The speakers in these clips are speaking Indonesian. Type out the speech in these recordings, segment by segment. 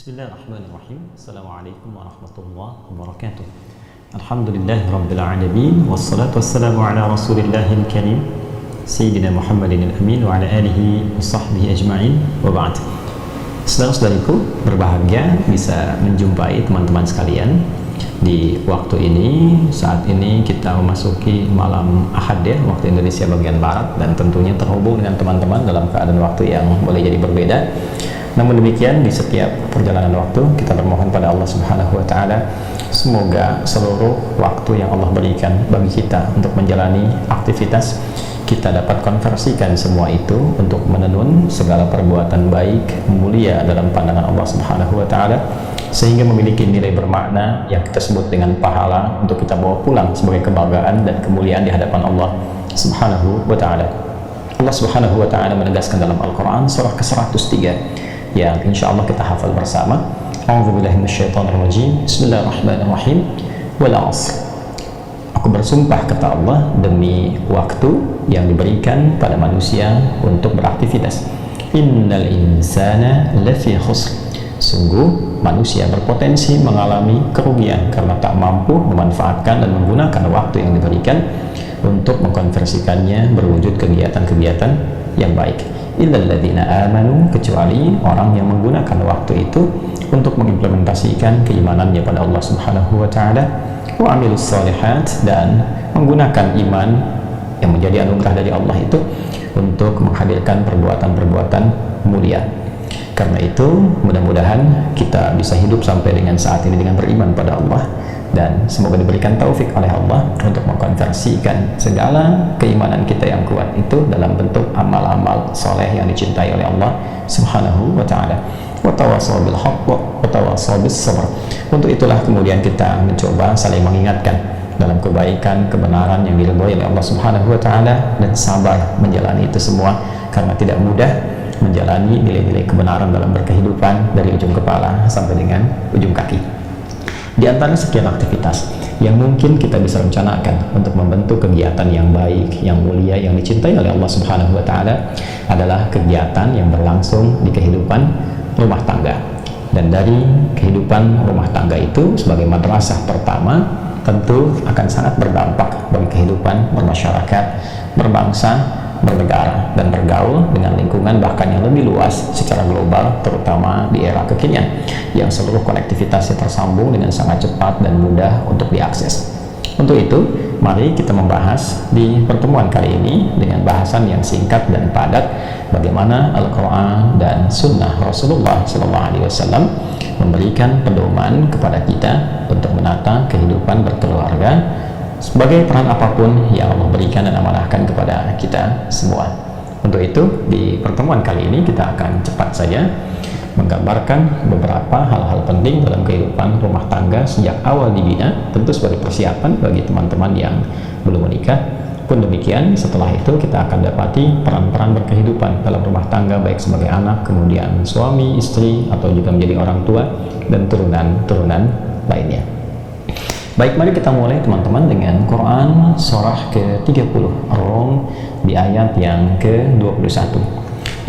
Bismillahirrahmanirrahim. Assalamualaikum warahmatullahi wabarakatuh. Alhamdulillah rabbil alamin, wassalatu wassalamu ala rasulillahil karim Sayyidina Muhammadin al-amin wa ala alihi wa sahbihi ajma'in, wa ba'd. Saudara-saudariku berbahagia bisa menjumpai teman-teman sekalian di waktu ini. Saat ini kita memasuki malam Ahad ya, waktu Indonesia bagian Barat, dan tentunya terhubung dengan teman-teman dalam keadaan waktu yang boleh jadi berbeda. Namun demikian, di setiap perjalanan waktu kita bermohon pada Allah Subhanahu wa taala semoga seluruh waktu yang Allah berikan bagi kita untuk menjalani aktivitas, kita dapat konversikan semua itu untuk menenun segala perbuatan baik mulia dalam pandangan Allah Subhanahu wa taala, sehingga memiliki nilai bermakna yang kita sebut dengan pahala untuk kita bawa pulang sebagai kebanggaan dan kemuliaan di hadapan Allah Subhanahu wa taala. Allah Subhanahu wa taala menegaskan dalam Al-Qur'an surah ke-103 yang insya Allah kita hafal bersama. A'udzubillahi minasyaitonirrajim. Bismillahirrahmanirrahim. Wal 'asr. Aku bersumpah kata Allah demi waktu yang diberikan pada manusia untuk beraktivitas. Innal insana lafi khusr. Sungguh manusia berpotensi mengalami kerugian karena tak mampu memanfaatkan dan menggunakan waktu yang diberikan untuk mengkonversikannya berwujud kegiatan-kegiatan yang baik. Illal ladzina amanu, kecuali orang yang menggunakan waktu itu untuk mengimplementasikan keimanannya pada Allah Subhanahu wa taala, wa amilus shalihat, dan menggunakan iman yang menjadi anugerah dari Allah itu untuk menghadirkan perbuatan-perbuatan mulia. Karena itu mudah-mudahan kita bisa hidup sampai dengan saat ini dengan beriman pada Allah, dan semoga diberikan taufik oleh Allah untuk mengkonversikan segala keimanan kita yang kuat itu dalam bentuk amal-amal soleh yang dicintai oleh Allah Subhanahu wa taala. Wa tawassaw bil haqq wa tawassaw bis sabr. Untuk itulah kemudian kita mencoba saling mengingatkan dalam kebaikan, kebenaran yang diridhoi oleh Allah Subhanahu wa taala, dan sabar menjalani itu semua karena tidak mudah menjalani nilai-nilai kebenaran dalam berkehidupan dari ujung kepala sampai dengan ujung kaki. Di antara sekian aktivitas yang mungkin kita bisa rencanakan untuk membentuk kegiatan yang baik, yang mulia, yang dicintai oleh Allah Subhanahu wa taala adalah kegiatan yang berlangsung di kehidupan rumah tangga. Dan dari kehidupan rumah tangga itu sebagai madrasah pertama tentu akan sangat berdampak bagi kehidupan bermasyarakat, berbangsa, bernegara, dan bergaul dengan lingkungan bahkan yang lebih luas secara global, terutama di era kekinian yang seluruh konektivitasnya tersambung dengan sangat cepat dan mudah untuk diakses. Untuk itu, mari kita membahas di pertemuan kali ini dengan bahasan yang singkat dan padat bagaimana Al-Quran dan Sunnah Rasulullah SAW memberikan pedoman kepada kita untuk menata kehidupan berkeluarga sebagai peran apapun yang Allah berikan dan amanahkan kepada kita semua. Untuk itu, di pertemuan kali ini kita akan cepat saja menggambarkan beberapa hal-hal penting dalam kehidupan rumah tangga sejak awal dibina, tentu sebagai persiapan bagi teman-teman yang belum menikah. Pun demikian, setelah itu kita akan dapati peran-peran berkehidupan dalam rumah tangga, baik sebagai anak, kemudian suami, istri, atau juga menjadi orang tua dan turunan-turunan lainnya. Baik, mari kita mulai teman-teman dengan Quran surah ke-30 Ar-Rum di ayat yang ke-21.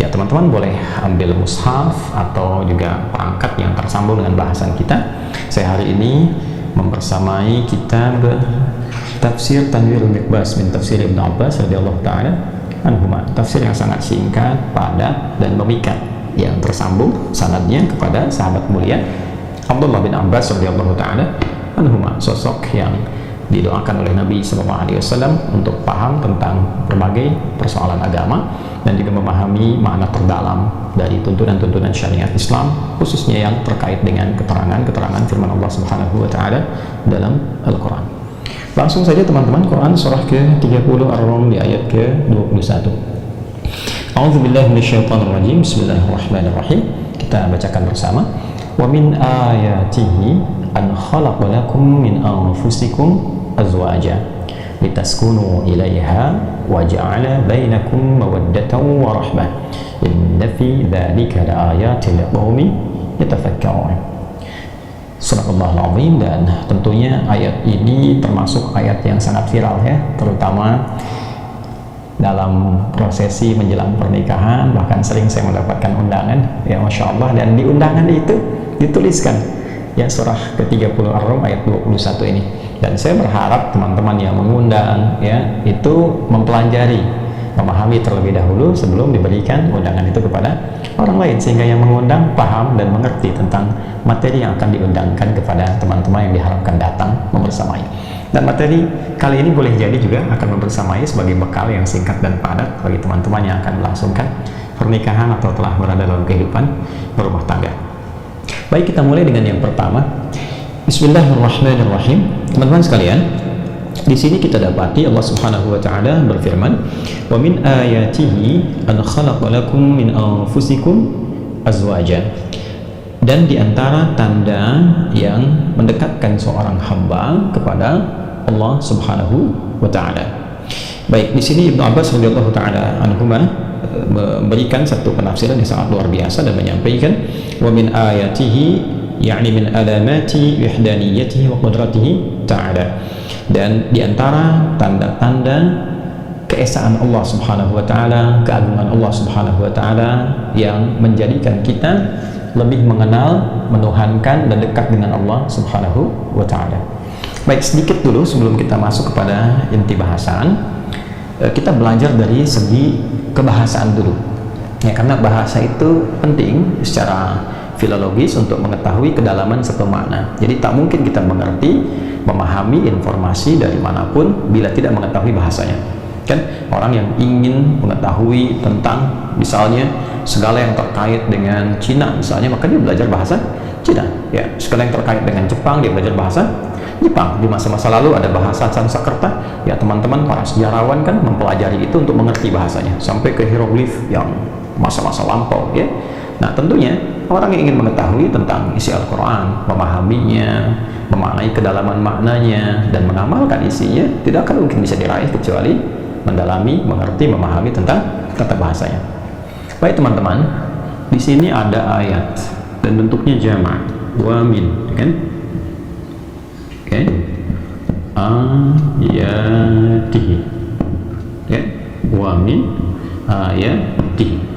Ya, teman-teman boleh ambil mushaf atau juga perangkat yang tersambung dengan bahasan kita. Saya hari ini mempersamai kitab Tafsir Tanwirul Miqbas min Tafsir Ibnu Abbas radhiyallahu taala anhuma. Tafsir yang sangat singkat, padat, dan memikat, yang tersambung sanadnya kepada sahabat mulia Abdullah bin Abbas radhiyallahu taala anhuma, sosok yang didoakan oleh Nabi SAW untuk paham tentang berbagai persoalan agama dan juga memahami makna terdalam dari tuntunan-tuntunan syariat Islam, khususnya yang terkait dengan keterangan-keterangan firman Allah Subhanahu wa taala dalam Al-Quran. Langsung saja teman-teman, Quran surah ke-30 Ar-Rum di ayat ke-21. A'udzubillahi minasyaitonirrajim. Bismillahirrahmanirrahim. Kita bacakan bersama. Wa min ayatihi an khalaqa lakum min anfusikum azwaja litaskunu ilaiha wa ja'ala bainakum mawaddatan wa rahmah inna fi dzalika laayatin liqaumin yatafakkarun. Subhanallahul azim. Dan tentunya ayat ini termasuk ayat yang sangat viral ya, terutama dalam prosesi menjelang pernikahan. Bahkan sering saya mendapatkan undangan, ya Masya Allah, dan di undangan itu dituliskan ya, surah ke-30 Ar-Rum ayat 21 ini. Dan saya berharap teman-teman yang mengundang ya itu mempelajari, memahami terlebih dahulu sebelum diberikan undangan itu kepada orang lain, sehingga yang mengundang paham dan mengerti tentang materi yang akan diundangkan kepada teman-teman yang diharapkan datang membersamai. Dan materi kali ini boleh jadi juga akan membersamai sebagai bekal yang singkat dan padat bagi teman-teman yang akan melangsungkan pernikahan atau telah berada dalam kehidupan berumah tangga. Baik, kita mulai dengan yang pertama. Bismillahirrahmanirrahim. Teman-teman sekalian, di sini kita dapati Allah Subhanahu wa taala berfirman, "Wa min ayatihi an khalaqa lakum min anfusikum azwaja." Dan di antara tanda yang mendekatkan seorang hamba kepada Allah Subhanahu wa taala. Baik, di sini Ibnu Abbas radhiyallahu taala anhuma memberikan satu penafsiran yang sangat luar biasa dan menyampaikan, "Wa min ayatihi yakni min alamati wahdaniyatihi wa qudratihi ta'ala." Dan diantara tanda-tanda keesaan Allah Subhanahu wa ta'ala, keagungan Allah Subhanahu wa ta'ala yang menjadikan kita lebih mengenal, menuhankan dan dekat dengan Allah Subhanahu wa ta'ala. Baik, sedikit dulu sebelum kita masuk kepada inti bahasan, kita belajar dari segi kebahasaan dulu ya, karena bahasa itu penting secara filologis untuk mengetahui kedalaman satu makna. Jadi tak mungkin kita mengerti, memahami informasi dari manapun bila tidak mengetahui bahasanya. Kan orang yang ingin mengetahui tentang misalnya segala yang terkait dengan Cina misalnya, maka dia belajar bahasa Cina. Ya, segala yang terkait dengan Jepang dia belajar bahasa Jepang. Di masa-masa lalu ada bahasa Sanskerta. Ya, teman-teman para sejarawan kan mempelajari itu untuk mengerti bahasanya sampai ke hieroglif yang masa-masa lampau ya. Nah, tentunya orang yang ingin mengetahui tentang isi Al-Quran, memahaminya, memaknai kedalaman maknanya, dan mengamalkan isinya, tidak akan mungkin bisa diraih kecuali mendalami, mengerti, memahami tentang tata bahasanya. Baik teman-teman, di sini ada ayat dan bentuknya jamak, wa min, kan? Oke, ayatihi, ya, wa min ayatihi.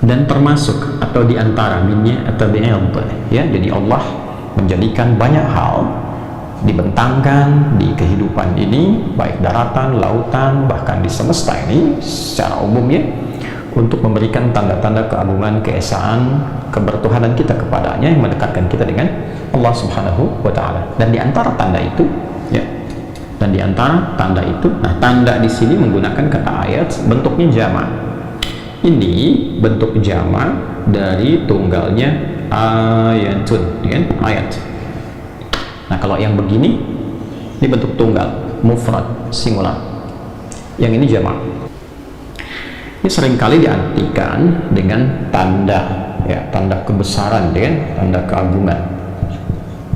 Dan termasuk atau diantara minnya atau bi'id ya, jadi Allah menjadikan banyak hal dibentangkan di kehidupan ini, baik daratan, lautan, bahkan di semesta ini secara umumnya, untuk memberikan tanda-tanda keagungan, keesaan, kebertuhanan kita kepadanya yang mendekatkan kita dengan Allah Subhanahu wa ta'ala. Dan di antara tanda itu ya, dan di antara tanda itu, nah tanda di sini menggunakan kata ayat, bentuknya jamak. Ini bentuk jamak dari tunggalnya ayatun, kan? Ayat. Nah, kalau yang begini, ini bentuk tunggal, mufrad, singular. Yang ini jamak. Ini seringkali diartikan dengan tanda, ya, tanda kebesaran, dengan tanda keagungan.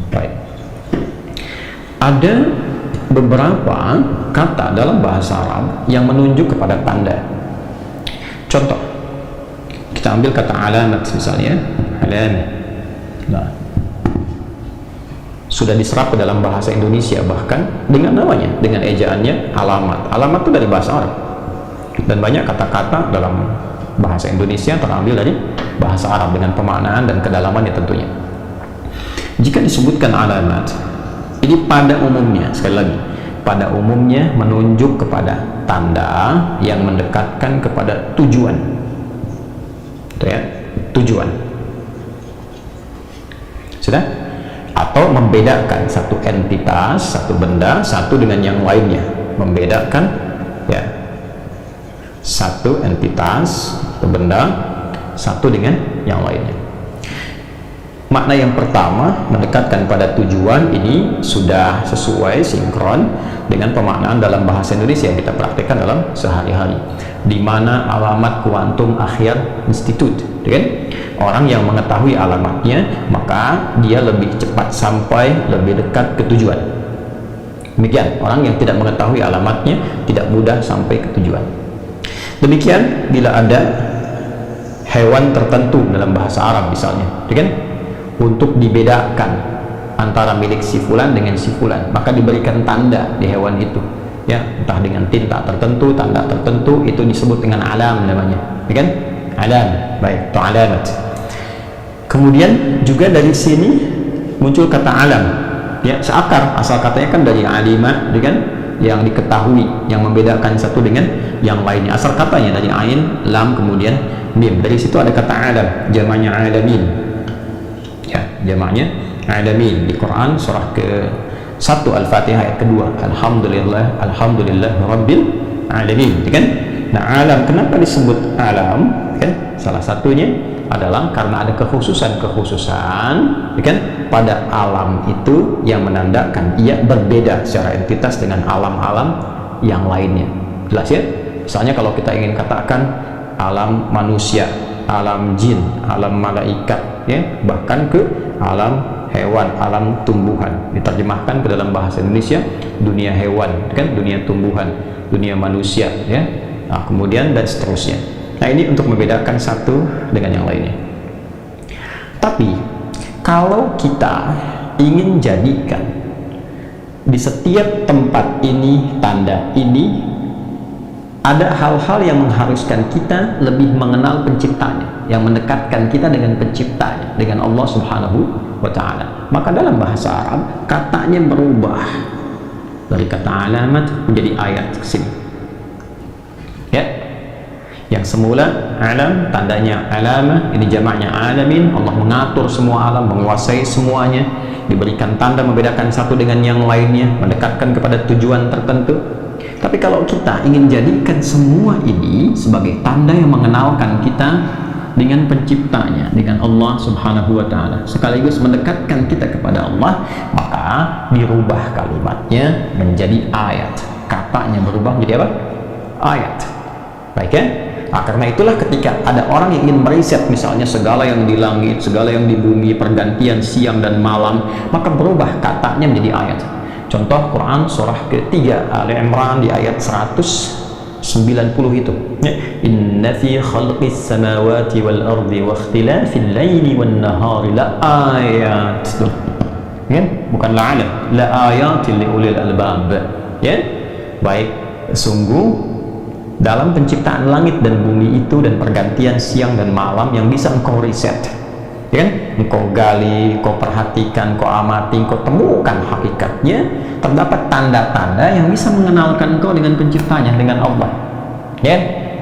Baik. Ada beberapa kata dalam bahasa Arab yang menunjuk kepada tanda. Contoh, kita ambil kata alamat misalnya, alamat. Nah, sudah diserap ke dalam bahasa Indonesia bahkan dengan namanya, dengan ejaannya alamat. Alamat itu dari bahasa Arab. Dan banyak kata-kata dalam bahasa Indonesia terambil dari bahasa Arab dengan pemaknaan dan kedalamannya tentunya. Jika disebutkan alamat, ini pada umumnya, sekali lagi, pada umumnya menunjuk kepada tanda yang mendekatkan kepada tujuan. Itu ya, tujuan. Sudah? Atau membedakan satu entitas, satu benda, satu dengan yang lainnya. Membedakan ya, satu entitas, satu benda, satu dengan yang lainnya. Makna yang pertama, mendekatkan pada tujuan, ini sudah sesuai, sinkron dengan pemaknaan dalam bahasa Indonesia yang kita praktekkan dalam sehari-hari. Di mana alamat kuantum akhir institut, kan? Orang yang mengetahui alamatnya, maka dia lebih cepat sampai, lebih dekat ke tujuan. Demikian, orang yang tidak mengetahui alamatnya tidak mudah sampai ke tujuan. Demikian bila ada hewan tertentu dalam bahasa Arab misalnya, kan? Untuk dibedakan antara milik si fulan dengan si fulan, maka diberikan tanda di hewan itu, ya, entah dengan tinta tertentu, tanda tertentu, itu disebut dengan alam namanya, ya kan? Alam, baik, atau alamat. Kemudian juga dari sini muncul kata alam, ya, seakar, asal katanya kan dari alima, kan, yang diketahui, yang membedakan satu dengan yang lainnya. Asal katanya dari ain, lam, kemudian mim. Dari situ ada kata alam, jamaknya alamin, ya, jamaknya alamin. Di Quran surah ke-1 Al-Fatihah ayat kedua, alhamdulillah rabbil alamin, kan. Nah, alam kenapa disebut alam, kan? Salah satunya adalah karena ada kekhususan, kan, pada alam itu yang menandakan ia berbeda secara entitas dengan alam-alam yang lainnya. Jelas ya? Misalnya kalau kita ingin katakan alam manusia, alam jin, alam malaikat, ya, bahkan ke alam hewan, alam tumbuhan, diterjemahkan ke dalam bahasa Indonesia dunia hewan, kan, dunia tumbuhan, dunia manusia, ya. Nah, kemudian dan seterusnya. Nah, ini untuk membedakan satu dengan yang lainnya. Tapi kalau kita ingin jadikan di setiap tempat ini, tanda ini, ada hal-hal yang mengharuskan kita lebih mengenal penciptanya, yang mendekatkan kita dengan penciptanya, dengan Allah Subhanahu wa ta'ala. Maka dalam bahasa Arab katanya berubah dari kata alamat menjadi ayat ke sini, ya. Yang semula alam, tandanya alamah, ini jamaknya alamin. Allah mengatur semua alam, menguasai semuanya, diberikan tanda membedakan satu dengan yang lainnya, mendekatkan kepada tujuan tertentu. Tapi kalau kita ingin jadikan semua ini sebagai tanda yang mengenalkan kita dengan penciptanya, dengan Allah Subhanahu wa ta'ala, sekaligus mendekatkan kita kepada Allah, maka dirubah kalimatnya menjadi ayat. Katanya berubah menjadi apa? Ayat. Baik, ya? Nah, karena itulah ketika ada orang yang ingin meriset misalnya segala yang di langit, segala yang di bumi, pergantian siang dan malam, maka berubah katanya menjadi ayat. Contoh Quran surah ketiga Ali Imran di ayat 190 itu, ya. Inna fi khalqis samawati wal ardi wa ikhtilafil laili wan nahari la ayat, ya, bukan la alam, la ayatil li ulil albab, ya. Baik, sungguh dalam penciptaan langit dan bumi itu dan pergantian siang dan malam yang bisa engkau riset, ya kan? Engkau gali, engkau perhatikan, engkau amati, engkau temukan hakikatnya, terdapat tanda-tanda yang bisa mengenalkan engkau dengan penciptanya, dengan Allah, ya.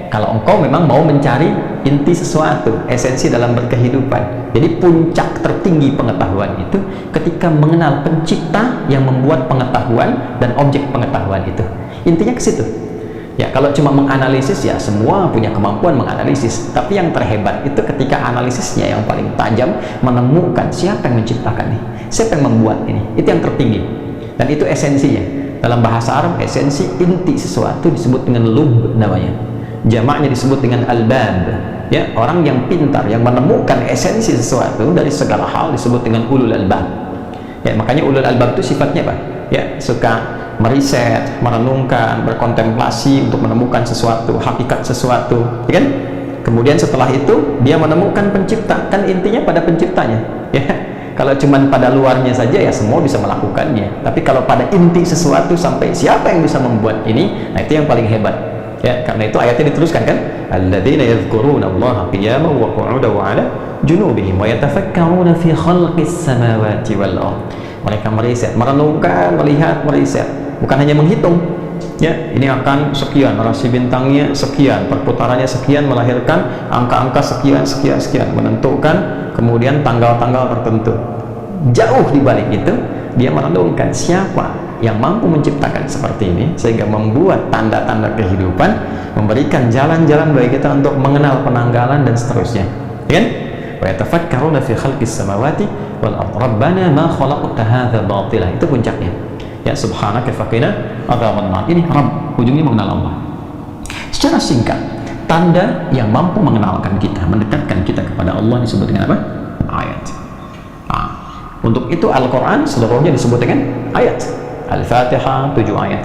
Kalau engkau memang mau mencari inti sesuatu, esensi dalam berkehidupan, jadi puncak tertinggi pengetahuan itu ketika mengenal pencipta yang membuat pengetahuan dan objek pengetahuan itu. Intinya ke situ. Ya, kalau cuma menganalisis, ya semua punya kemampuan menganalisis, tapi yang terhebat itu ketika analisisnya yang paling tajam, menemukan siapa yang menciptakan ini, siapa yang membuat ini, itu yang tertinggi. Dan itu esensinya. Dalam bahasa Arab, esensi, inti sesuatu disebut dengan lub namanya. Jamaknya disebut dengan albab. Ya, orang yang pintar, yang menemukan esensi sesuatu dari segala hal disebut dengan ulul albab. Ya, makanya ulul albab itu sifatnya apa? Ya, suka meriset, merenungkan, berkontemplasi untuk menemukan sesuatu, hakikat sesuatu, ya kan? Kemudian setelah itu dia menemukan pencipta, kan intinya pada penciptanya, ya. Kalau cuman pada luarnya saja, ya semua bisa melakukannya, tapi kalau pada inti sesuatu sampai siapa yang bisa membuat ini, nah itu yang paling hebat, ya. Karena itu ayatnya diteruskan, kan, alladzina yadhkuruna allaha qiyaman wa qu'udan wa 'ala junubihim wa yatafakkaruna fi khalqis samawati wal ardh. Mereka meriset, merenungkan, melihat, meriset, bukan hanya menghitung, ya, ini akan sekian, rasi bintangnya sekian, perputarannya sekian, melahirkan angka-angka sekian, menentukan kemudian tanggal-tanggal tertentu. Jauh di balik itu, dia merenungkan siapa yang mampu menciptakan seperti ini, sehingga membuat tanda-tanda kehidupan, memberikan jalan-jalan bagi kita untuk mengenal penanggalan dan seterusnya, ya kan? Wa yatafakkaruna fi khalqis samawati wal ardh rabbana ma khalaqta hadza batila. Itu puncaknya, ya, subhanaka faqina adzabannar. Ini Rabb, ujungnya mengenal Allah. Secara singkat, tanda yang mampu mengenalkan kita, mendekatkan kita kepada Allah disebut dengan apa? Ayat. Nah, untuk itu Al-Quran seluruhnya disebut dengan ayat. Al-Fatihah 7 ayat,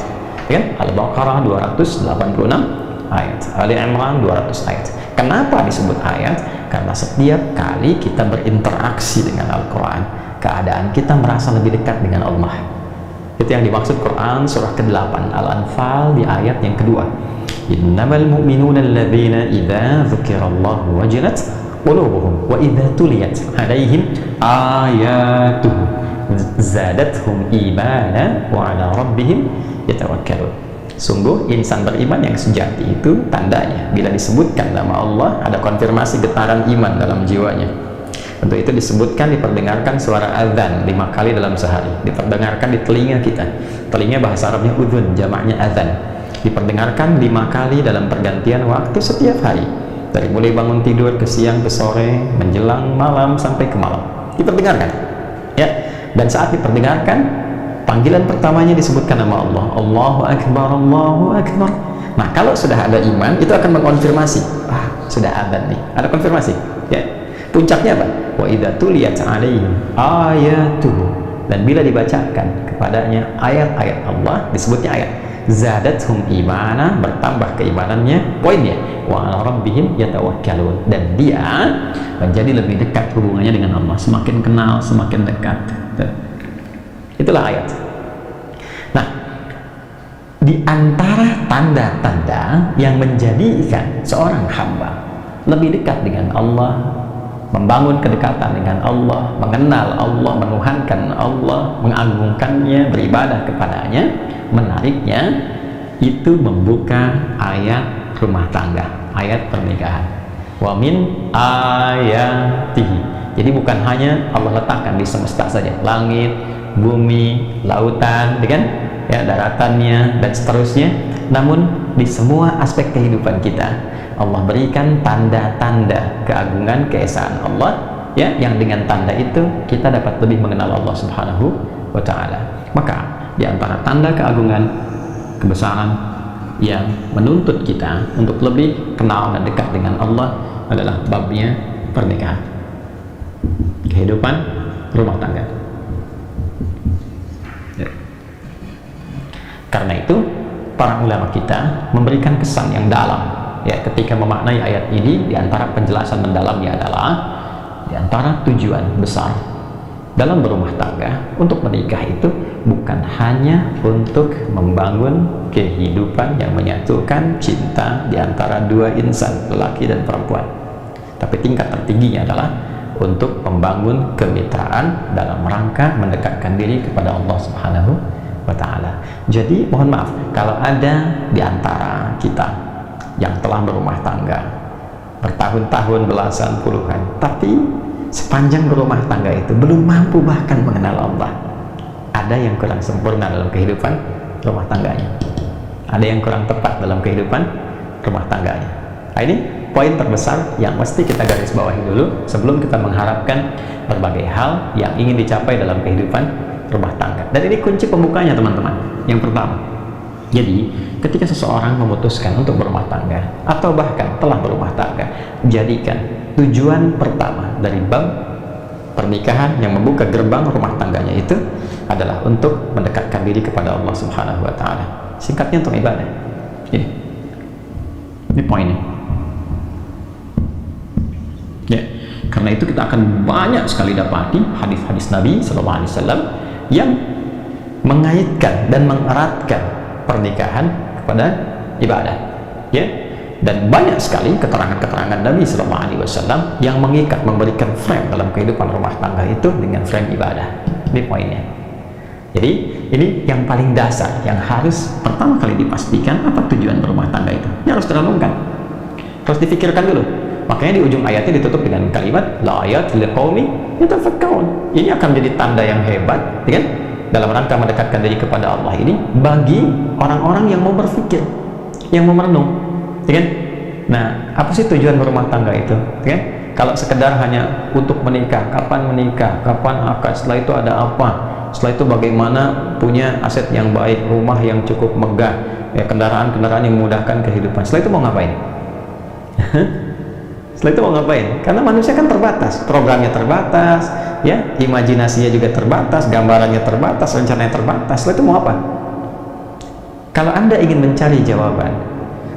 ya, Al-Baqarah 286 ayat, Ali Imran 200 ayat. Kenapa disebut ayat? Karena setiap kali kita berinteraksi dengan Al-Quran, keadaan kita merasa lebih dekat dengan Allah. Itu yang dimaksud Quran surah ke-8 Al-Anfal di ayat yang kedua. Innamal mu'minuna alladzina idza dzukirallahu wajilat qulubuhum wa idza tuliyat 'alaihim ayatuhu zadatuhum imana wa 'ala rabbihim yatawakkalun. Sungguh insan beriman yang sejati itu tandanya bila disebutkan nama Allah ada konfirmasi getaran iman dalam jiwanya. Untuk itu disebutkan diperdengarkan suara azan 5 kali dalam sehari, diperdengarkan di telinga kita. Telinga bahasa Arabnya udhun, jamaknya azan. Diperdengarkan 5 kali dalam pergantian waktu setiap hari, dari mulai bangun tidur ke siang ke sore, menjelang malam sampai ke malam. Diperdengarkan, ya. Dan saat diperdengarkan, panggilan pertamanya disebutkan nama Allah, Allahu Akbar, Allahu Akbar. Nah, kalau sudah ada iman, itu akan mengonfirmasi, sudah azan nih, ada konfirmasi, ya. Puncaknya apa? Wa idza tuliyat 'alaihim ayatuhu, dan bila dibacakan kepadanya ayat-ayat Allah, disebutnya ayat, zadatuhum imana, bertambah keimanannya. Poinnya, wa 'ala rabbihim yatawakkalun, dan dia menjadi lebih dekat hubungannya dengan Allah, semakin kenal, semakin dekat. Itulah ayat. Nah, di antara tanda-tanda yang menjadikan seorang hamba lebih dekat dengan Allah, membangun kedekatan dengan Allah, mengenal Allah, menuhankan Allah, mengagungkannya, beribadah kepadanya, menariknya itu membuka ayat rumah tangga, ayat pernikahan. Wa min ayatihi. Jadi bukan hanya Allah letakkan di semesta saja, langit, bumi, lautan, kan? Ya, daratannya dan seterusnya, namun di semua aspek kehidupan kita Allah berikan tanda-tanda keagungan, keesaan Allah, ya, yang dengan tanda itu kita dapat lebih mengenal Allah Subhanahu wa Ta'ala. Maka di antara tanda keagungan, kebesaran yang menuntut kita untuk lebih kenal dan dekat dengan Allah adalah babnya pernikahan, kehidupan rumah tangga. Ya. Karena itu para ulama kita memberikan kesan yang dalam, ya, ketika memaknai ayat ini. Di antara penjelasan mendalamnya adalah di antara tujuan besar dalam berumah tangga untuk menikah itu bukan hanya untuk membangun kehidupan yang menyatukan cinta di antara dua insan, lelaki dan perempuan, tapi tingkat tertingginya adalah untuk membangun kemitraan dalam rangka mendekatkan diri kepada Allah Subhanahu wa Ta'ala. Jadi mohon maaf kalau ada di antara kita yang telah berumah tangga bertahun-tahun, belasan, puluhan, tapi sepanjang berumah tangga itu belum mampu bahkan mengenal Allah. Ada yang kurang sempurna dalam kehidupan rumah tangganya, ada yang kurang tepat dalam kehidupan rumah tangganya. Nah, ini poin terbesar yang mesti kita garis bawahi dulu sebelum kita mengharapkan berbagai hal yang ingin dicapai dalam kehidupan rumah tangga. Dan ini kunci pembukanya, teman-teman. Yang pertama, jadi ketika seseorang memutuskan untuk berumah tangga atau bahkan telah berumah tangga, jadikan tujuan pertama dari bab pernikahan yang membuka gerbang rumah tangganya itu adalah untuk mendekatkan diri kepada Allah Subhanahu wa Ta'ala. Singkatnya untuk ibadah. Ini poinnya. Ya, karena itu kita akan banyak sekali dapati hadis-hadis Nabi Sallallahu Alaihi Wasallam yang mengaitkan dan mengeratkan pernikahan kepada ibadah, ya. Dan banyak sekali keterangan-keterangan Nabi Sallallahu Alaihi Wasallam yang mengikat, memberikan frame dalam kehidupan rumah tangga itu dengan frame ibadah. Ini poinnya. Jadi ini yang paling dasar yang harus pertama kali dipastikan, apa tujuan berumah tangga itu. Ini harus direnungkan, harus difikirkan dulu. Makanya di ujung ayatnya ditutup dengan kalimat la ayat liqaumi yatafakkarun. Ini akan menjadi tanda yang hebat, kan? Dalam rangka mendekatkan diri kepada Allah ini bagi orang-orang yang mau berpikir, yang mau merenung, kan? Nah, apa sih tujuan berumah tangga itu, kan? Kalau sekedar hanya untuk menikah, kapan menikah, kapan akad, setelah itu ada apa, setelah itu bagaimana punya aset yang baik, rumah yang cukup megah, ya, kendaraan-kendaraan yang memudahkan kehidupan. Setelah itu mau ngapain? Setelah itu mau ngapain? Karena manusia kan terbatas, programnya terbatas, ya, imajinasinya juga terbatas, gambarannya terbatas, rencananya terbatas. Setelah itu mau apa? Kalau Anda ingin mencari jawaban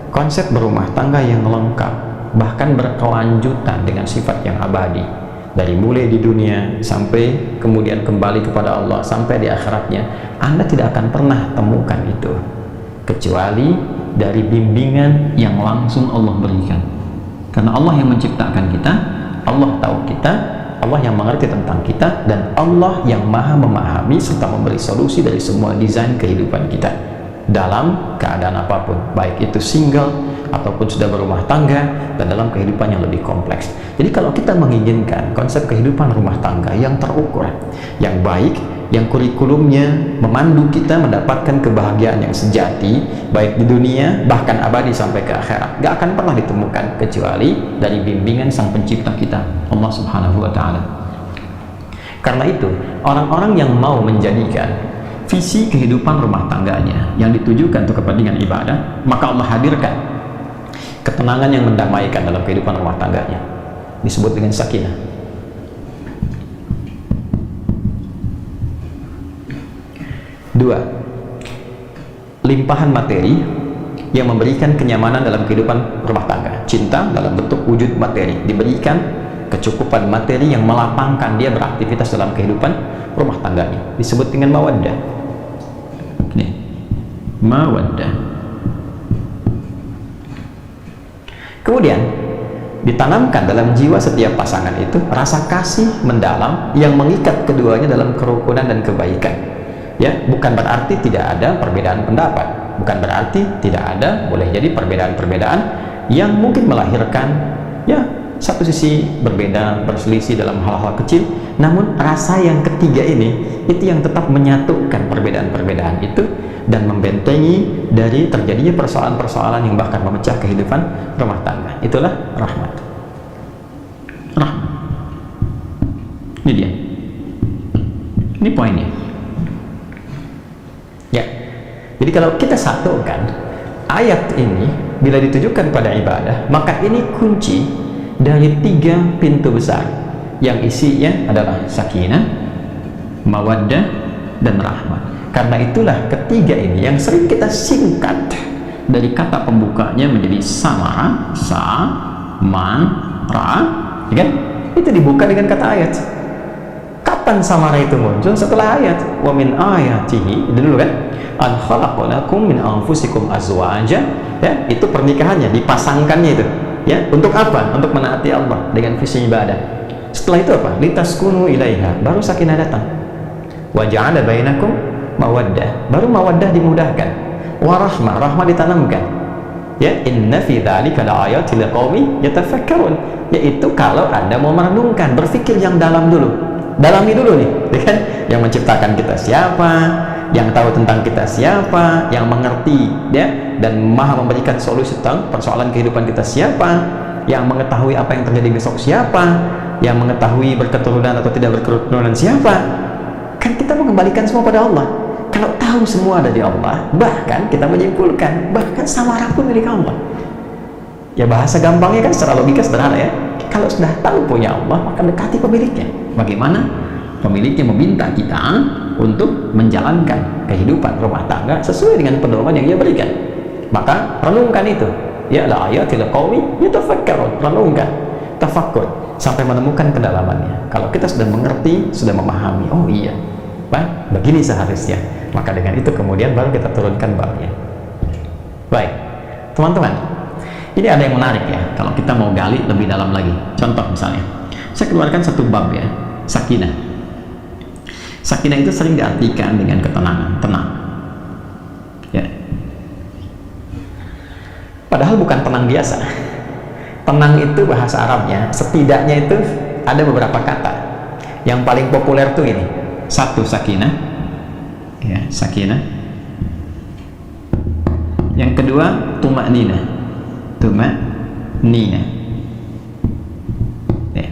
konsep berumah tangga yang lengkap, bahkan berkelanjutan dengan sifat yang abadi, dari mulai di dunia sampai kemudian kembali kepada Allah sampai di akhiratnya, Anda tidak akan pernah temukan itu kecuali dari bimbingan yang langsung Allah berikan. Karena Allah yang menciptakan kita, Allah tahu kita, Allah yang mengerti tentang kita, dan Allah yang maha memahami serta memberi solusi dari semua desain kehidupan kita dalam keadaan apapun, baik itu single ataupun sudah berumah tangga dan dalam kehidupan yang lebih kompleks. Jadi kalau kita menginginkan konsep kehidupan rumah tangga yang terukur, yang baik, yang kurikulumnya memandu kita mendapatkan kebahagiaan yang sejati baik di dunia bahkan abadi sampai ke akhirat, gak akan pernah ditemukan kecuali dari bimbingan sang pencipta kita, Allah Subhanahu wa ta'ala. Karena itu orang-orang yang mau menjadikan visi kehidupan rumah tangganya yang ditujukan untuk kepentingan ibadah, maka Allah hadirkan ketenangan yang mendamaikan dalam kehidupan rumah tangganya, disebut dengan sakinah. Dua, limpahan materi yang memberikan kenyamanan dalam kehidupan rumah tangga. Cinta dalam bentuk wujud materi, diberikan kecukupan materi yang melapangkan dia beraktivitas dalam kehidupan rumah tangganya, disebut dengan mawaddah. Nih, mawaddah. Kemudian ditanamkan dalam jiwa setiap pasangan itu rasa kasih mendalam yang mengikat keduanya dalam kerukunan dan kebaikan. Ya, bukan berarti tidak ada perbedaan pendapat, bukan berarti tidak ada, boleh jadi perbedaan-perbedaan yang mungkin melahirkan ya satu sisi berbeda, berselisih dalam hal-hal kecil, namun rasa yang ketiga ini itu yang tetap menyatukan perbedaan-perbedaan itu dan membentengi dari terjadinya persoalan-persoalan yang bahkan memecah kehidupan rumah tangga. Itulah rahmat. Rahmat. Ini dia. Ini poinnya. Ya. Jadi kalau kita satukan ayat ini bila ditujukan pada ibadah, maka ini kunci dari 3 pintu besar yang isinya adalah sakinah, mawaddah, dan rahmat. Karena itulah ketiga ini yang sering kita singkat dari kata pembukanya menjadi samara, ya kan? Itu dibuka dengan kata ayat. Kapan samara itu muncul? Setelah ayat. Wa min ayatihi, itu dulu kan? An khalaqalakum min anfusikum azwaja. Ya, itu pernikahannya, dipasangkannya itu. Ya, untuk apa? Untuk menaati Allah dengan visi ibadah. Setelah itu apa? Litaskunu ilaiha, baru sakinah datang. Wa ja'ala bainakum mawaddah, baru mawaddah dimudahkan. Wa rahmah, rahmah ditanamkan. Ya, inna fi dzalika laayatil liqaumin yatafakkarun, yaitu kalau Anda mau merenungkan, berpikir yang dalam dulu. Dalami dulu nih, ya kan? Yang menciptakan kita siapa, yang tahu tentang kita siapa, yang mengerti ya dan maha memberikan solusi tentang persoalan kehidupan kita siapa, yang mengetahui apa yang terjadi besok siapa, yang mengetahui berketurunan atau tidak berketurunan siapa. Kan kita mengembalikan semua pada Allah. Kalau tahu semua dari Allah, bahkan kita menyimpulkan bahkan samara pun milik Allah. Ya bahasa gampangnya kan secara logika sederhana ya. Kalau sudah tahu punya Allah, maka dekati pemiliknya. Bagaimana pemiliknya meminta kita untuk menjalankan kehidupan rumah tangga sesuai dengan pedoman yang dia berikan. Maka renungkan itu. Ya la ayatil qaumi yatafakkarun, renungkan, tafakkur sampai menemukan kedalamannya. Kalau kita sudah mengerti, sudah memahami, oh iya, Pak, begini seharusnya. Maka dengan itu kemudian baru kita turunkan babnya. Baik, teman-teman. Ini ada yang menarik ya, kalau kita mau gali lebih dalam lagi. Contoh misalnya, saya keluarkan satu bab ya, sakinah. Sakinah itu sering diartikan dengan ketenangan, tenang. Ya. Padahal bukan tenang biasa. Tenang itu bahasa Arabnya, setidaknya itu ada beberapa kata. Yang paling populer tuh ini. Satu, sakinah. Ya, sakinah. Yang kedua, tuma'ninah. Tuma'ninah. Ya.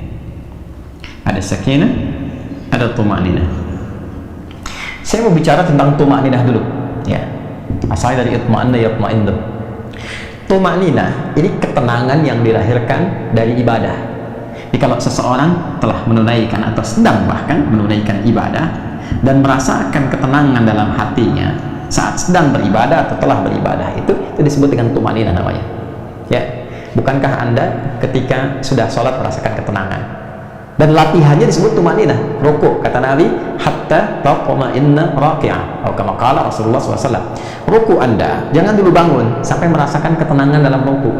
Ada sakinah, ada tuma'ninah. Saya mau bicara tentang tuma'ninah dulu. Ya. Asalnya dari itma'anna yatma'innu. Tuma'ninah ini ketenangan yang dilahirkan dari ibadah. Jadi kalau seseorang telah menunaikan atau sedang bahkan menunaikan ibadah dan merasakan ketenangan dalam hatinya saat sedang beribadah atau telah beribadah, itu disebut dengan tuma'ninah namanya. Ya, bukankah Anda ketika sudah sholat merasakan ketenangan? Dan latihannya disebut tuma'ninah, ruku, kata Nabi, hatta taqma'inna raki'ah, atau kama qala Rasulullah SAW. Ruku Anda jangan dulu bangun sampai merasakan ketenangan dalam ruku,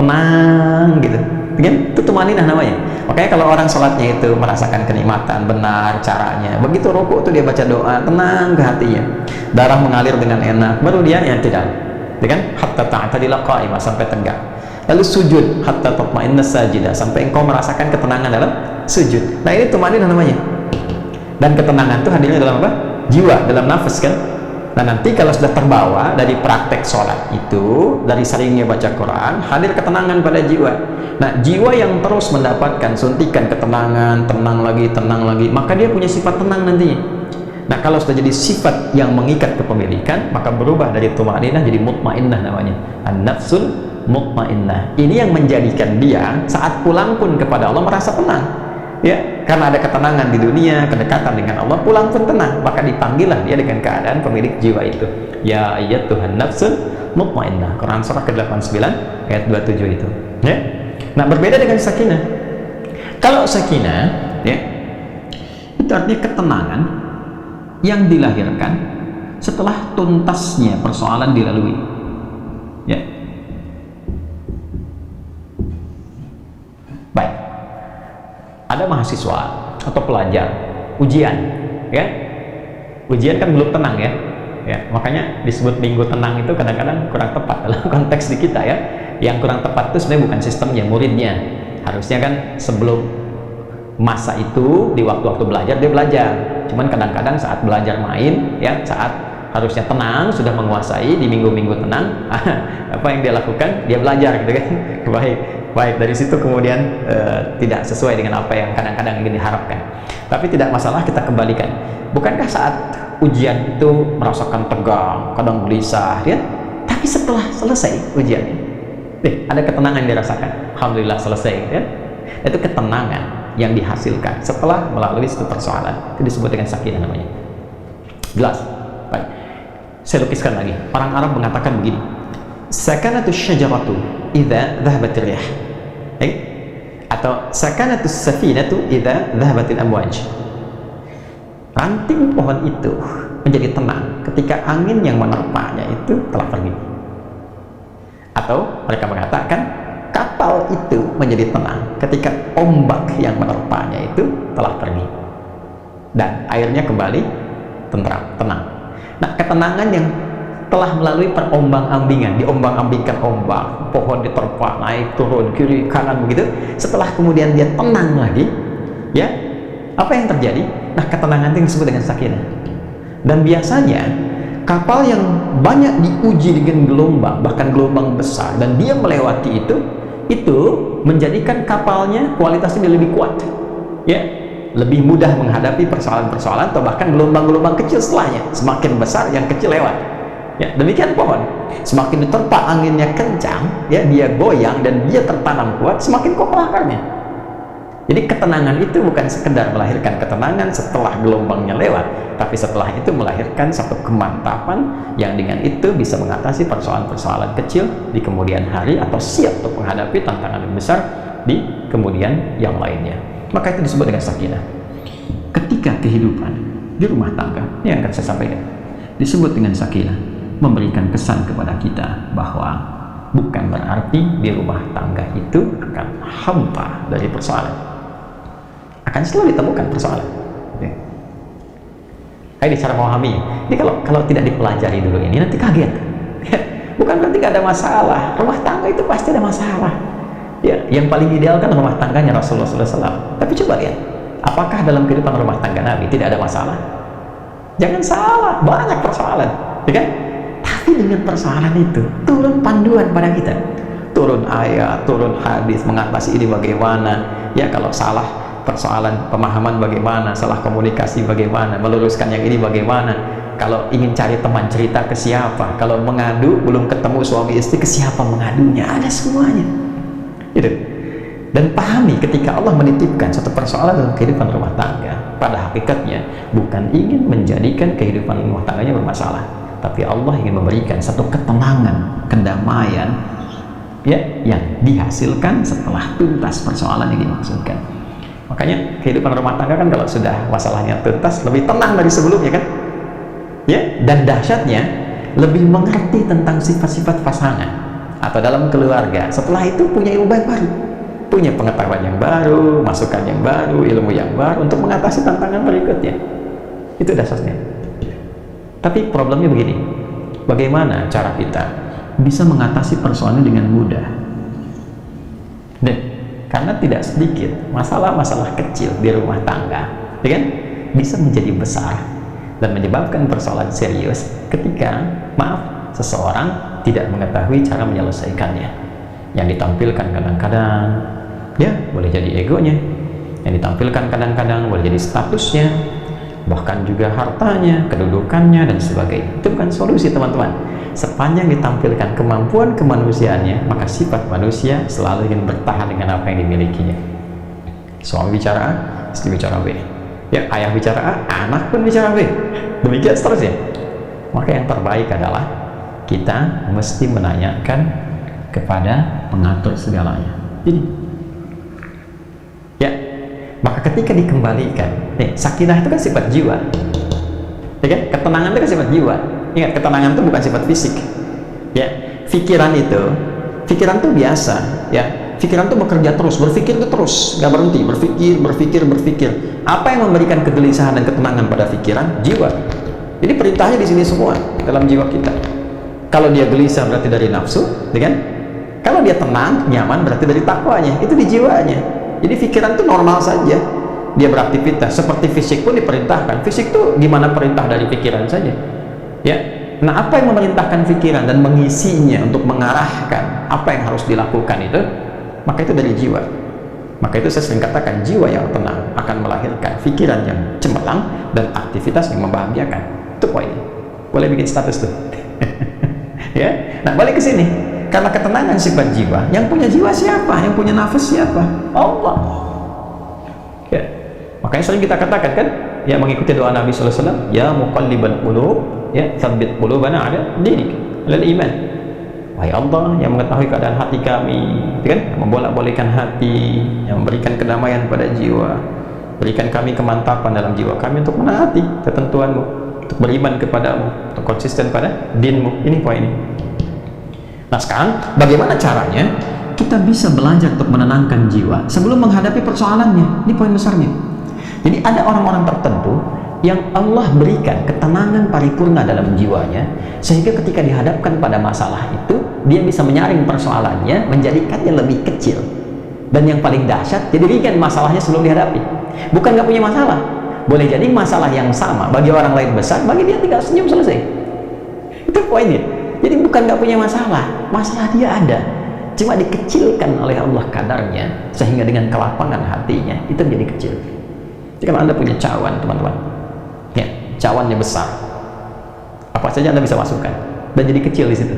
tenang gitu, kan? Itu tumaninah namanya. Makanya kalau orang sholatnya itu merasakan kenikmatan benar caranya, begitu rukuk tuh dia baca doa tenang ke hatinya, darah mengalir dengan enak, baru dia yang tidak, kan? Hatta ta'tadila qa'imah, sampai tegak. Lalu sujud, hatta tatma'inna sajidah, sampai engkau merasakan ketenangan dalam sujud. Nah ini tumaninah namanya. Dan ketenangan itu hadirnya dalam apa? Jiwa, dalam nafas kan. Nah nanti kalau sudah terbawa dari praktek sholat itu, dari seringnya baca Quran, hadir ketenangan pada jiwa. Nah jiwa yang terus mendapatkan suntikan ketenangan, tenang lagi, maka dia punya sifat tenang nantinya. Nah kalau sudah jadi sifat yang mengikat kepemilikan, maka berubah dari tumaninah jadi mutmainnah namanya, an-nafsul mutmainnah. Ini yang menjadikan dia saat pulang pun kepada Allah merasa tenang, ya, karena ada ketenangan di dunia, kedekatan dengan Allah, pulang pun tenang, maka dipanggillah dia dengan keadaan pemilik jiwa itu, ya ayyatuhan nafsul mutmainnah. Quran surah ke-89 ayat 27 itu, ya. Nah berbeda dengan sakinah. Kalau sakinah, ya, itu artinya ketenangan yang dilahirkan setelah tuntasnya persoalan dilalui, ya. Baik, ada mahasiswa atau pelajar ujian, ya, ujian kan belum tenang, ya, makanya disebut minggu tenang itu kadang-kadang kurang tepat dalam konteks di kita, ya. Yang kurang tepat itu sebenarnya bukan sistemnya, muridnya. Harusnya kan sebelum masa itu, di waktu-waktu belajar dia belajar, cuman kadang-kadang saat belajar main, ya, saat harusnya tenang, sudah menguasai di minggu-minggu tenang, apa yang dia lakukan? Dia belajar gitu kan. Baik, dari situ kemudian tidak sesuai dengan apa yang kadang-kadang ingin diharapkan. Tapi tidak masalah, kita kembalikan. Bukankah saat ujian itu merasakan tegang, kadang gelisah, ya? Tapi setelah selesai ujiannya, ada ketenangan yang dirasakan. Alhamdulillah selesai, ya. Itu ketenangan yang dihasilkan setelah melalui satu persoalan. Itu disebut dengan sakinah namanya. Jelas? Baik. Saya lukiskan lagi. Orang Arab mengatakan begini, sakanatus syajaratu idza dhahabatir rih, atau sakanatus safinatu idza dhahabatil amwaj. Ranting pohon itu menjadi tenang ketika angin yang menerpanya itu telah pergi. Atau mereka mengatakan kapal itu menjadi tenang ketika ombak yang menerpanya itu telah pergi dan airnya kembali tenang. Nah ketenangan yang telah melalui perombang-ambingan, diombang-ambingkan ombak, pohon diterpa, naik turun, kiri kanan begitu, setelah kemudian dia tenang lagi, ya, apa yang terjadi? Nah ketenangan itu disebut dengan sakinah. Dan biasanya kapal yang banyak diuji dengan gelombang, bahkan gelombang besar, dan dia melewati itu menjadikan kapalnya kualitasnya lebih kuat, ya, lebih mudah menghadapi persoalan-persoalan atau bahkan gelombang-gelombang kecil setelahnya. Semakin besar, yang kecil lewat, ya. Demikian pohon, semakin diterpa anginnya kencang, ya, dia goyang dan dia tertanam kuat, semakin kokoh akarnya. Jadi ketenangan itu bukan sekedar melahirkan ketenangan setelah gelombangnya lewat, tapi setelah itu melahirkan satu kemantapan yang dengan itu bisa mengatasi persoalan-persoalan kecil di kemudian hari atau siap untuk menghadapi tantangan yang besar di kemudian yang lainnya. Maka itu disebut dengan sakinah. Ketika kehidupan di rumah tangga, ini yang akan saya sampaikan, disebut dengan sakinah, memberikan kesan kepada kita bahwa bukan berarti di rumah tangga itu akan hampa dari persoalan. Akan selalu ditemukan persoalan. Ini cara memahami. Ini kalau tidak dipelajari dulu ini nanti kaget. Bukan berarti nggak ada masalah. Rumah tangga itu pasti ada masalah. Ya, yang paling ideal kan rumah tangganya Rasulullah SAW. Tapi coba lihat, apakah dalam kehidupan rumah tangga Nabi tidak ada masalah? Jangan salah, banyak persoalan, ya kan? Tapi dengan persoalan itu turun panduan pada kita, turun ayat, turun hadis mengatasi ini bagaimana. Ya kalau salah persoalan pemahaman bagaimana, salah komunikasi bagaimana, meluruskan yang ini bagaimana, kalau ingin cari teman cerita ke siapa, kalau mengadu belum ketemu suami istri ke siapa mengadunya, ada semuanya gitu. Dan pahami ketika Allah menitipkan satu persoalan dalam kehidupan rumah tangga, pada hakikatnya bukan ingin menjadikan kehidupan rumah tangganya bermasalah, tapi Allah ingin memberikan satu ketenangan, kedamaian, ya, yang dihasilkan setelah tuntas persoalan yang dimaksudkan. Makanya kehidupan rumah tangga kan kalau sudah masalahnya tuntas lebih tenang dari sebelumnya kan, ya. Dan dahsyatnya lebih mengerti tentang sifat-sifat pasangan atau dalam keluarga. Setelah itu punya ilmu baik baru, punya pengetahuan yang baru, masukan yang baru, ilmu yang baru untuk mengatasi tantangan berikutnya. Itu dasarnya. Tapi problemnya begini, bagaimana cara kita bisa mengatasi persoalan dengan mudah? Dan karena tidak sedikit masalah-masalah kecil di rumah tangga, ya kan, bisa menjadi besar dan menyebabkan persoalan serius ketika, maaf, seseorang tidak mengetahui cara menyelesaikannya. Yang ditampilkan kadang-kadang, ya boleh jadi egonya, yang ditampilkan kadang-kadang boleh jadi statusnya, bahkan juga hartanya, kedudukannya, dan sebagainya. Itu bukan solusi, teman-teman. Sepanjang ditampilkan kemampuan kemanusiaannya, maka sifat manusia selalu ingin bertahan dengan apa yang dimilikinya. Suami bicara A, istri bicara B, ya ayah bicara A, anak pun bicara B, demikian seterusnya. Maka yang terbaik adalah kita mesti menanyakan kepada pengatur segalanya. Ini ya, maka ketika dikembalikan, sakinah itu kan sifat jiwa, ya kan? Ketenangan itu kan sifat jiwa. Ingat, ketenangan itu bukan sifat fisik. Ya, pikiran itu biasa. Ya, pikiran itu bekerja terus, berpikir itu terus, nggak berhenti, berpikir. Apa yang memberikan kegelisahan dan ketenangan pada pikiran? Jiwa. Jadi perintahnya di sini semua dalam jiwa kita. Kalau dia gelisah berarti dari nafsu, ya kan? Kalau dia tenang, nyaman berarti dari takwanya. Itu di jiwanya. Jadi pikiran itu normal saja. Dia beraktivitas seperti fisik pun diperintahkan. Fisik itu gimana perintah dari pikiran saja. Ya, nah apa yang memerintahkan pikiran dan mengisinya untuk mengarahkan apa yang harus dilakukan itu, maka itu dari jiwa. Maka itu saya sering katakan, jiwa yang tenang akan melahirkan pikiran yang cemerlang dan aktivitas yang membahagiakan. Itu poinnya. Boleh bikin status tuh. Ya, nah balik ke sini. Karena ketenangan sifat jiwa, yang punya jiwa siapa? Yang punya nafas siapa? Allah. Ya, makanya sering kita katakan kan, ya mengikuti doa Nabi sallallahu alaihi wasallam, ya muqallibal qulub, ya tsabbit qulubana ala dinik, ala iman. Wahai Allah yang mengetahui keadaan hati kami, kan, membolak-balikkan hati, yang memberikan kedamaian pada jiwa, berikan kami kemantapan dalam jiwa kami untuk menaati ketentuanmu, untuk beriman kepadamu, untuk konsisten pada dinmu. Ini poin ini. Nah sekarang bagaimana caranya kita bisa belajar untuk menenangkan jiwa sebelum menghadapi persoalannya? Ini poin besarnya. Jadi ada orang-orang tertentu yang Allah berikan ketenangan paripurna dalam jiwanya, sehingga ketika dihadapkan pada masalah itu, dia bisa menyaring persoalannya, menjadikannya lebih kecil, dan yang paling dahsyat, jadi ringan masalahnya sebelum dihadapi. Bukan nggak punya masalah, boleh jadi masalah yang sama bagi orang lain besar, bagi dia tinggal senyum selesai. Itu poinnya. Jadi bukan nggak punya masalah, masalah dia ada, cuma dikecilkan oleh Allah kadarnya, sehingga dengan kelapangan hatinya itu menjadi kecil. Jadi kalau Anda punya cawan, teman-teman, ya, cawannya besar, apa saja Anda bisa masukkan dan jadi kecil di situ.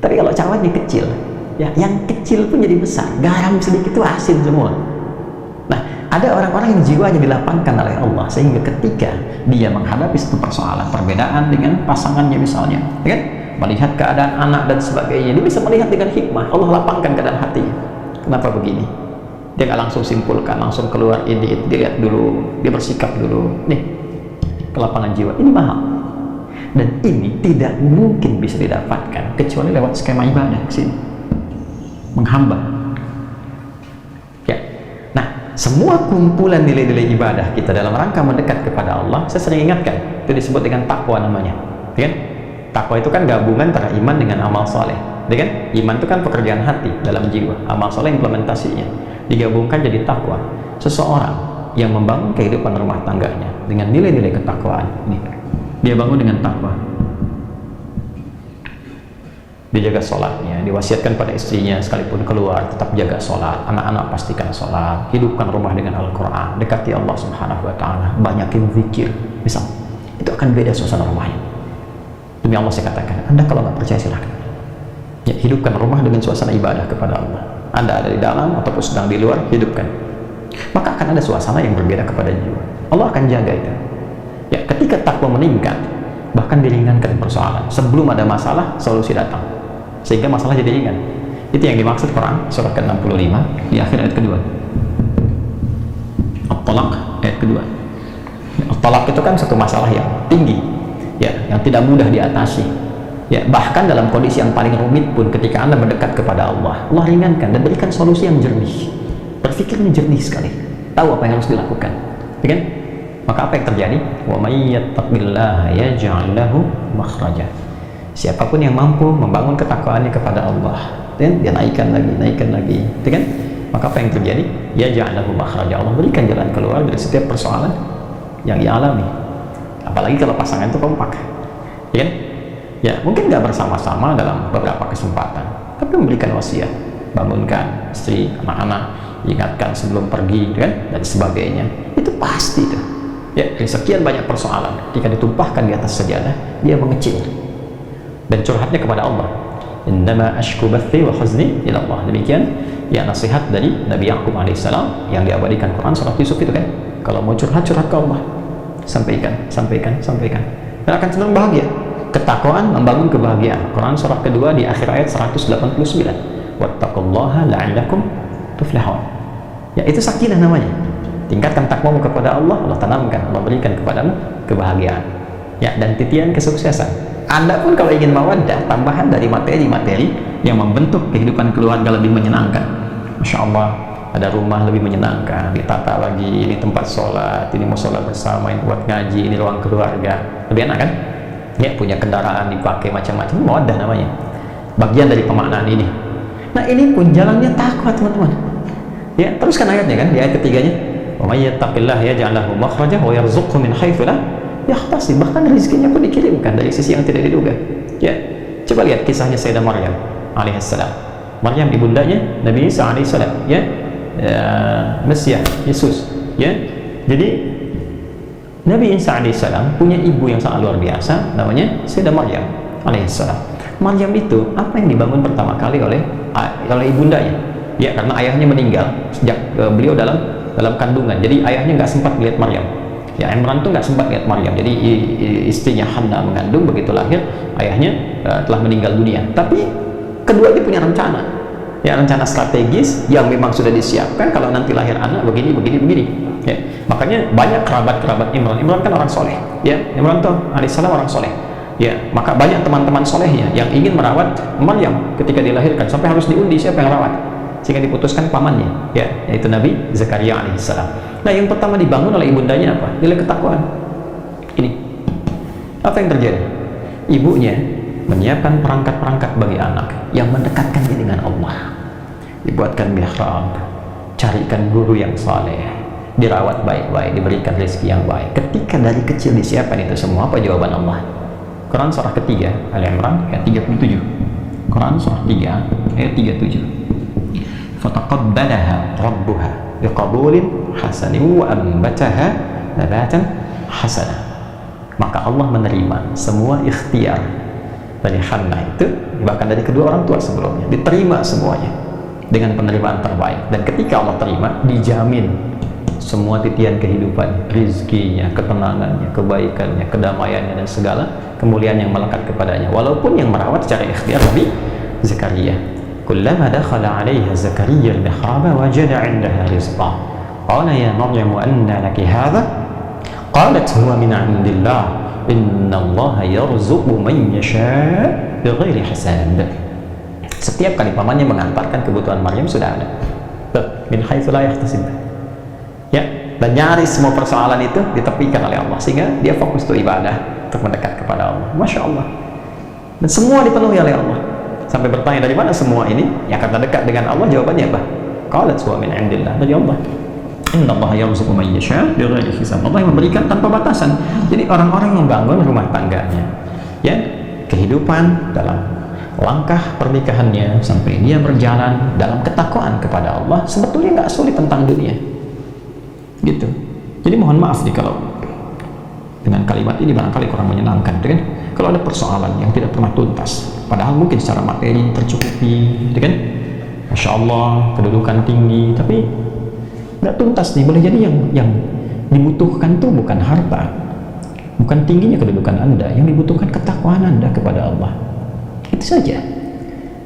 Tapi kalau cawannya kecil, ya, yang kecil pun jadi besar, garam sedikit itu asin semua. Nah, ada orang-orang yang jiwanya dilapangkan oleh Allah, sehingga ketika dia menghadapi satu persoalan, perbedaan dengan pasangannya misalnya, ya kan, melihat keadaan anak dan sebagainya, dia bisa melihat dengan hikmah. Allah lapangkan keadaan hatinya. Kenapa begini? Dia nggak langsung simpulkan, langsung keluar ini, dia lihat dulu, dia bersikap dulu. Nih, kelapangan jiwa ini mahal, dan ini tidak mungkin bisa didapatkan kecuali lewat skema ibadah sini, menghamba. Ya, nah, semua kumpulan nilai-nilai ibadah kita dalam rangka mendekat kepada Allah, saya sering ingatkan, itu disebut dengan takwa namanya, ya kan? Takwa itu kan gabungan antara iman dengan amal soleh, ya kan? Iman itu kan pekerjaan hati dalam jiwa, amal soleh implementasinya, digabungkan jadi takwa. Seseorang yang membangun kehidupan rumah tangganya dengan nilai-nilai ketakwaan ini, dia bangun dengan takwa, dia jaga sholatnya, diwasiatkan pada istrinya sekalipun keluar tetap jaga sholat, anak-anak pastikan sholat, hidupkan rumah dengan Al-Quran, dekati Allah Subhanahu wa Ta'ala, banyakin zikir, misal, itu akan beda suasana rumahnya. Demi Allah saya katakan, Anda kalau nggak percaya silahkan, ya, hidupkan rumah dengan suasana ibadah kepada Allah. Anda ada di dalam ataupun sedang di luar, hidupkan, maka akan ada suasana yang berbeda kepada jiwa. Allah akan jaga itu. Ya, ketika takwa meningkat, bahkan diringankan persoalan. Sebelum ada masalah, solusi datang, sehingga masalah jadi ringan. Itu yang dimaksud Quran surah ke-65 di akhir ayat kedua, At-Talaq ayat kedua. At-Talaq itu kan satu masalah yang tinggi, ya, yang tidak mudah diatasi. Ya, bahkan dalam kondisi yang paling rumit pun ketika Anda mendekat kepada Allah, Allah ringankan dan berikan solusi yang jernih. Berpikirnya jernih sekali, tahu apa yang harus dilakukan, ya kan? Maka apa yang terjadi? Wa may yattaqillaha yaj'al lahu makhraja. Siapapun yang mampu membangun ketakwaannya kepada Allah, dan dia naikkan lagi, ya kan? Maka apa yang terjadi? Yaj'al lahu makhraja. Allah berikan jalan keluar dari setiap persoalan yang ia alami. Apalagi kalau pasangan itu kompak, ya kan? Ya, mungkin nggak bersama-sama dalam beberapa kesempatan, tapi memberikan wasiat, bangunkan istri, anak-anak, ingatkan sebelum pergi, kan, dan sebagainya. Itu pasti tuh. Ya, dari sekian banyak persoalan, ketika ditumpahkan di atas sajadah, dia mengecil dan curhatnya kepada Allah. Innama ashku bathi wa huzni ila Allah. Demikian ya nasihat dari Nabi Yaqub alaihissalam yang diabadikan Quran surat Yusuf itu kan. Kalau mau curhat ke Allah, sampaikan. Dan akan senang bahagia. Ketakwaan membangun kebahagiaan. Quran surah kedua di akhir ayat 189. Wattaqullaha la'allakum tuflihun. Ya, itu sakinah namanya. Tingkatkan takwamu kepada Allah, Allah tanamkan, Allah berikan kepadamu kebahagiaan. Ya, dan titian kesuksesan. Anda pun kalau ingin mawaddah, tambahan dari materi-materi yang membentuk kehidupan keluarga lebih menyenangkan. Masya Allah, ada rumah lebih menyenangkan, ditata lagi, ini tempat sholat, ini mau sholat bersama, ini buat ngaji, ini ruang keluarga. Lebih enak kan? Ya, punya kendaraan dipakai macam-macam, mawaddah namanya. Bagian dari pemaknaan ini. Nah, ini pun jalannya takwa, teman-teman. Ya, teruskan ayatnya kan, di ayat ketiganya. Wa may yattaqillaha yaj'al lahu makhraja wa yarzuqhu min haitsu la yahtasib. Bahkan rezekinya pun dikirimkan dari sisi yang tidak diduga. Ya, coba lihat kisahnya Sayyidah Maryam alaihissalam. Maryam ibundanya Nabi Isa alaihissalam, ya, Mesias, Yesus, ya. Jadi Nabi Isa alaihissalam punya ibu yang sangat luar biasa, namanya Sayyidah Maryam alaihissalam. Maryam itu apa yang dibangun pertama kali oleh ibundanya? Ya, karena ayahnya meninggal sejak beliau dalam kandungan. Jadi ayahnya nggak sempat lihat Maryam. Ya, Imran tuh nggak sempat lihat Maryam. Jadi istrinya Hannah mengandung, begitu lahir ayahnya telah meninggal dunia. Tapi keduanya punya rencana. Ya, rencana strategis yang memang sudah disiapkan kalau nanti lahir anak begini. Ya, makanya banyak kerabat Imran. Imran kan orang soleh. Ya, Imran tuh alaihissalam orang soleh. Ya, maka banyak teman-teman solehnya yang ingin merawat Maryam ketika dilahirkan sampai harus diundi siapa yang rawat, sehingga diputuskan pamannya, ya, yaitu Nabi Zakaria alaihissalam. Nah, yang pertama dibangun oleh ibundanya apa? Nilai ketakwaan. Ini apa yang terjadi? Ibunya menyiapkan perangkat-perangkat bagi anak yang mendekatkannya dengan Allah. Dibuatkan mihrab, carikan guru yang saleh, dirawat baik-baik, diberikan rezeki yang baik. Ketika dari kecil disiapkan itu semua, apa jawaban Allah? Quran surah ketiga Al-Imran ayat 37. Quran surah 3 ayat 37. Fataqabbalaha rabbuha biqabulin hasanin wa ambataha nabatan hasana. Maka Allah menerima semua ikhtiar dari Hannah itu, bahkan dari kedua orang tua sebelumnya, diterima semuanya dengan penerimaan terbaik. Dan ketika Allah terima, dijamin semua titian kehidupan, rizkinya, ketenangannya, kebaikannya, kedamaiannya, dan segala kemuliaan yang melekat kepadanya. Walaupun yang merawat secara ikhtiar Nabi Zakaria. Kullama dakhala 'alaiha Zakaria al-mihraba wajada 'indaha rizqa. Qala ya Maryam anna laki hadha? Qalat huwa min 'indillah. Innallaha yarzuqu man yasha' bighairi hisab. Setiap kali pamannya mengantarkan kebutuhan Maryam sudah ada. Min haitsu la yahtasib. Ya, dan nyaris semua persoalan itu ditepikan oleh Allah sehingga dia fokus untuk ibadah, untuk mendekat kepada Allah. Masya Allah. Dan semua dipenuhi oleh Allah. Sampai bertanya, dari mana semua ini? Yang kata dekat dengan Allah, jawabannya apa? Qalat huwa min 'indillah, dari Allah. Innallaha yarzuqu man yasha' bighairi hisab. Allah yang memberikan tanpa batasan. Jadi orang-orang yang membangun rumah tangganya, ya, kehidupan dalam langkah pernikahannya sampai dia berjalan dalam ketakwaan kepada Allah, sebetulnya nggak sulit tentang dunia. Gitu. Jadi mohon maaf nih kalau dengan kalimat ini barangkali kurang menyenangkan, kan? Kalau ada persoalan yang tidak pernah tuntas, padahal mungkin secara materi tercukupi, kan? Masya Allah, kedudukan tinggi, tapi nggak tuntas nih. Boleh jadi yang dibutuhkan tuh bukan harta, bukan tingginya kedudukan Anda, yang dibutuhkan ketakwaan Anda kepada Allah. Itu saja.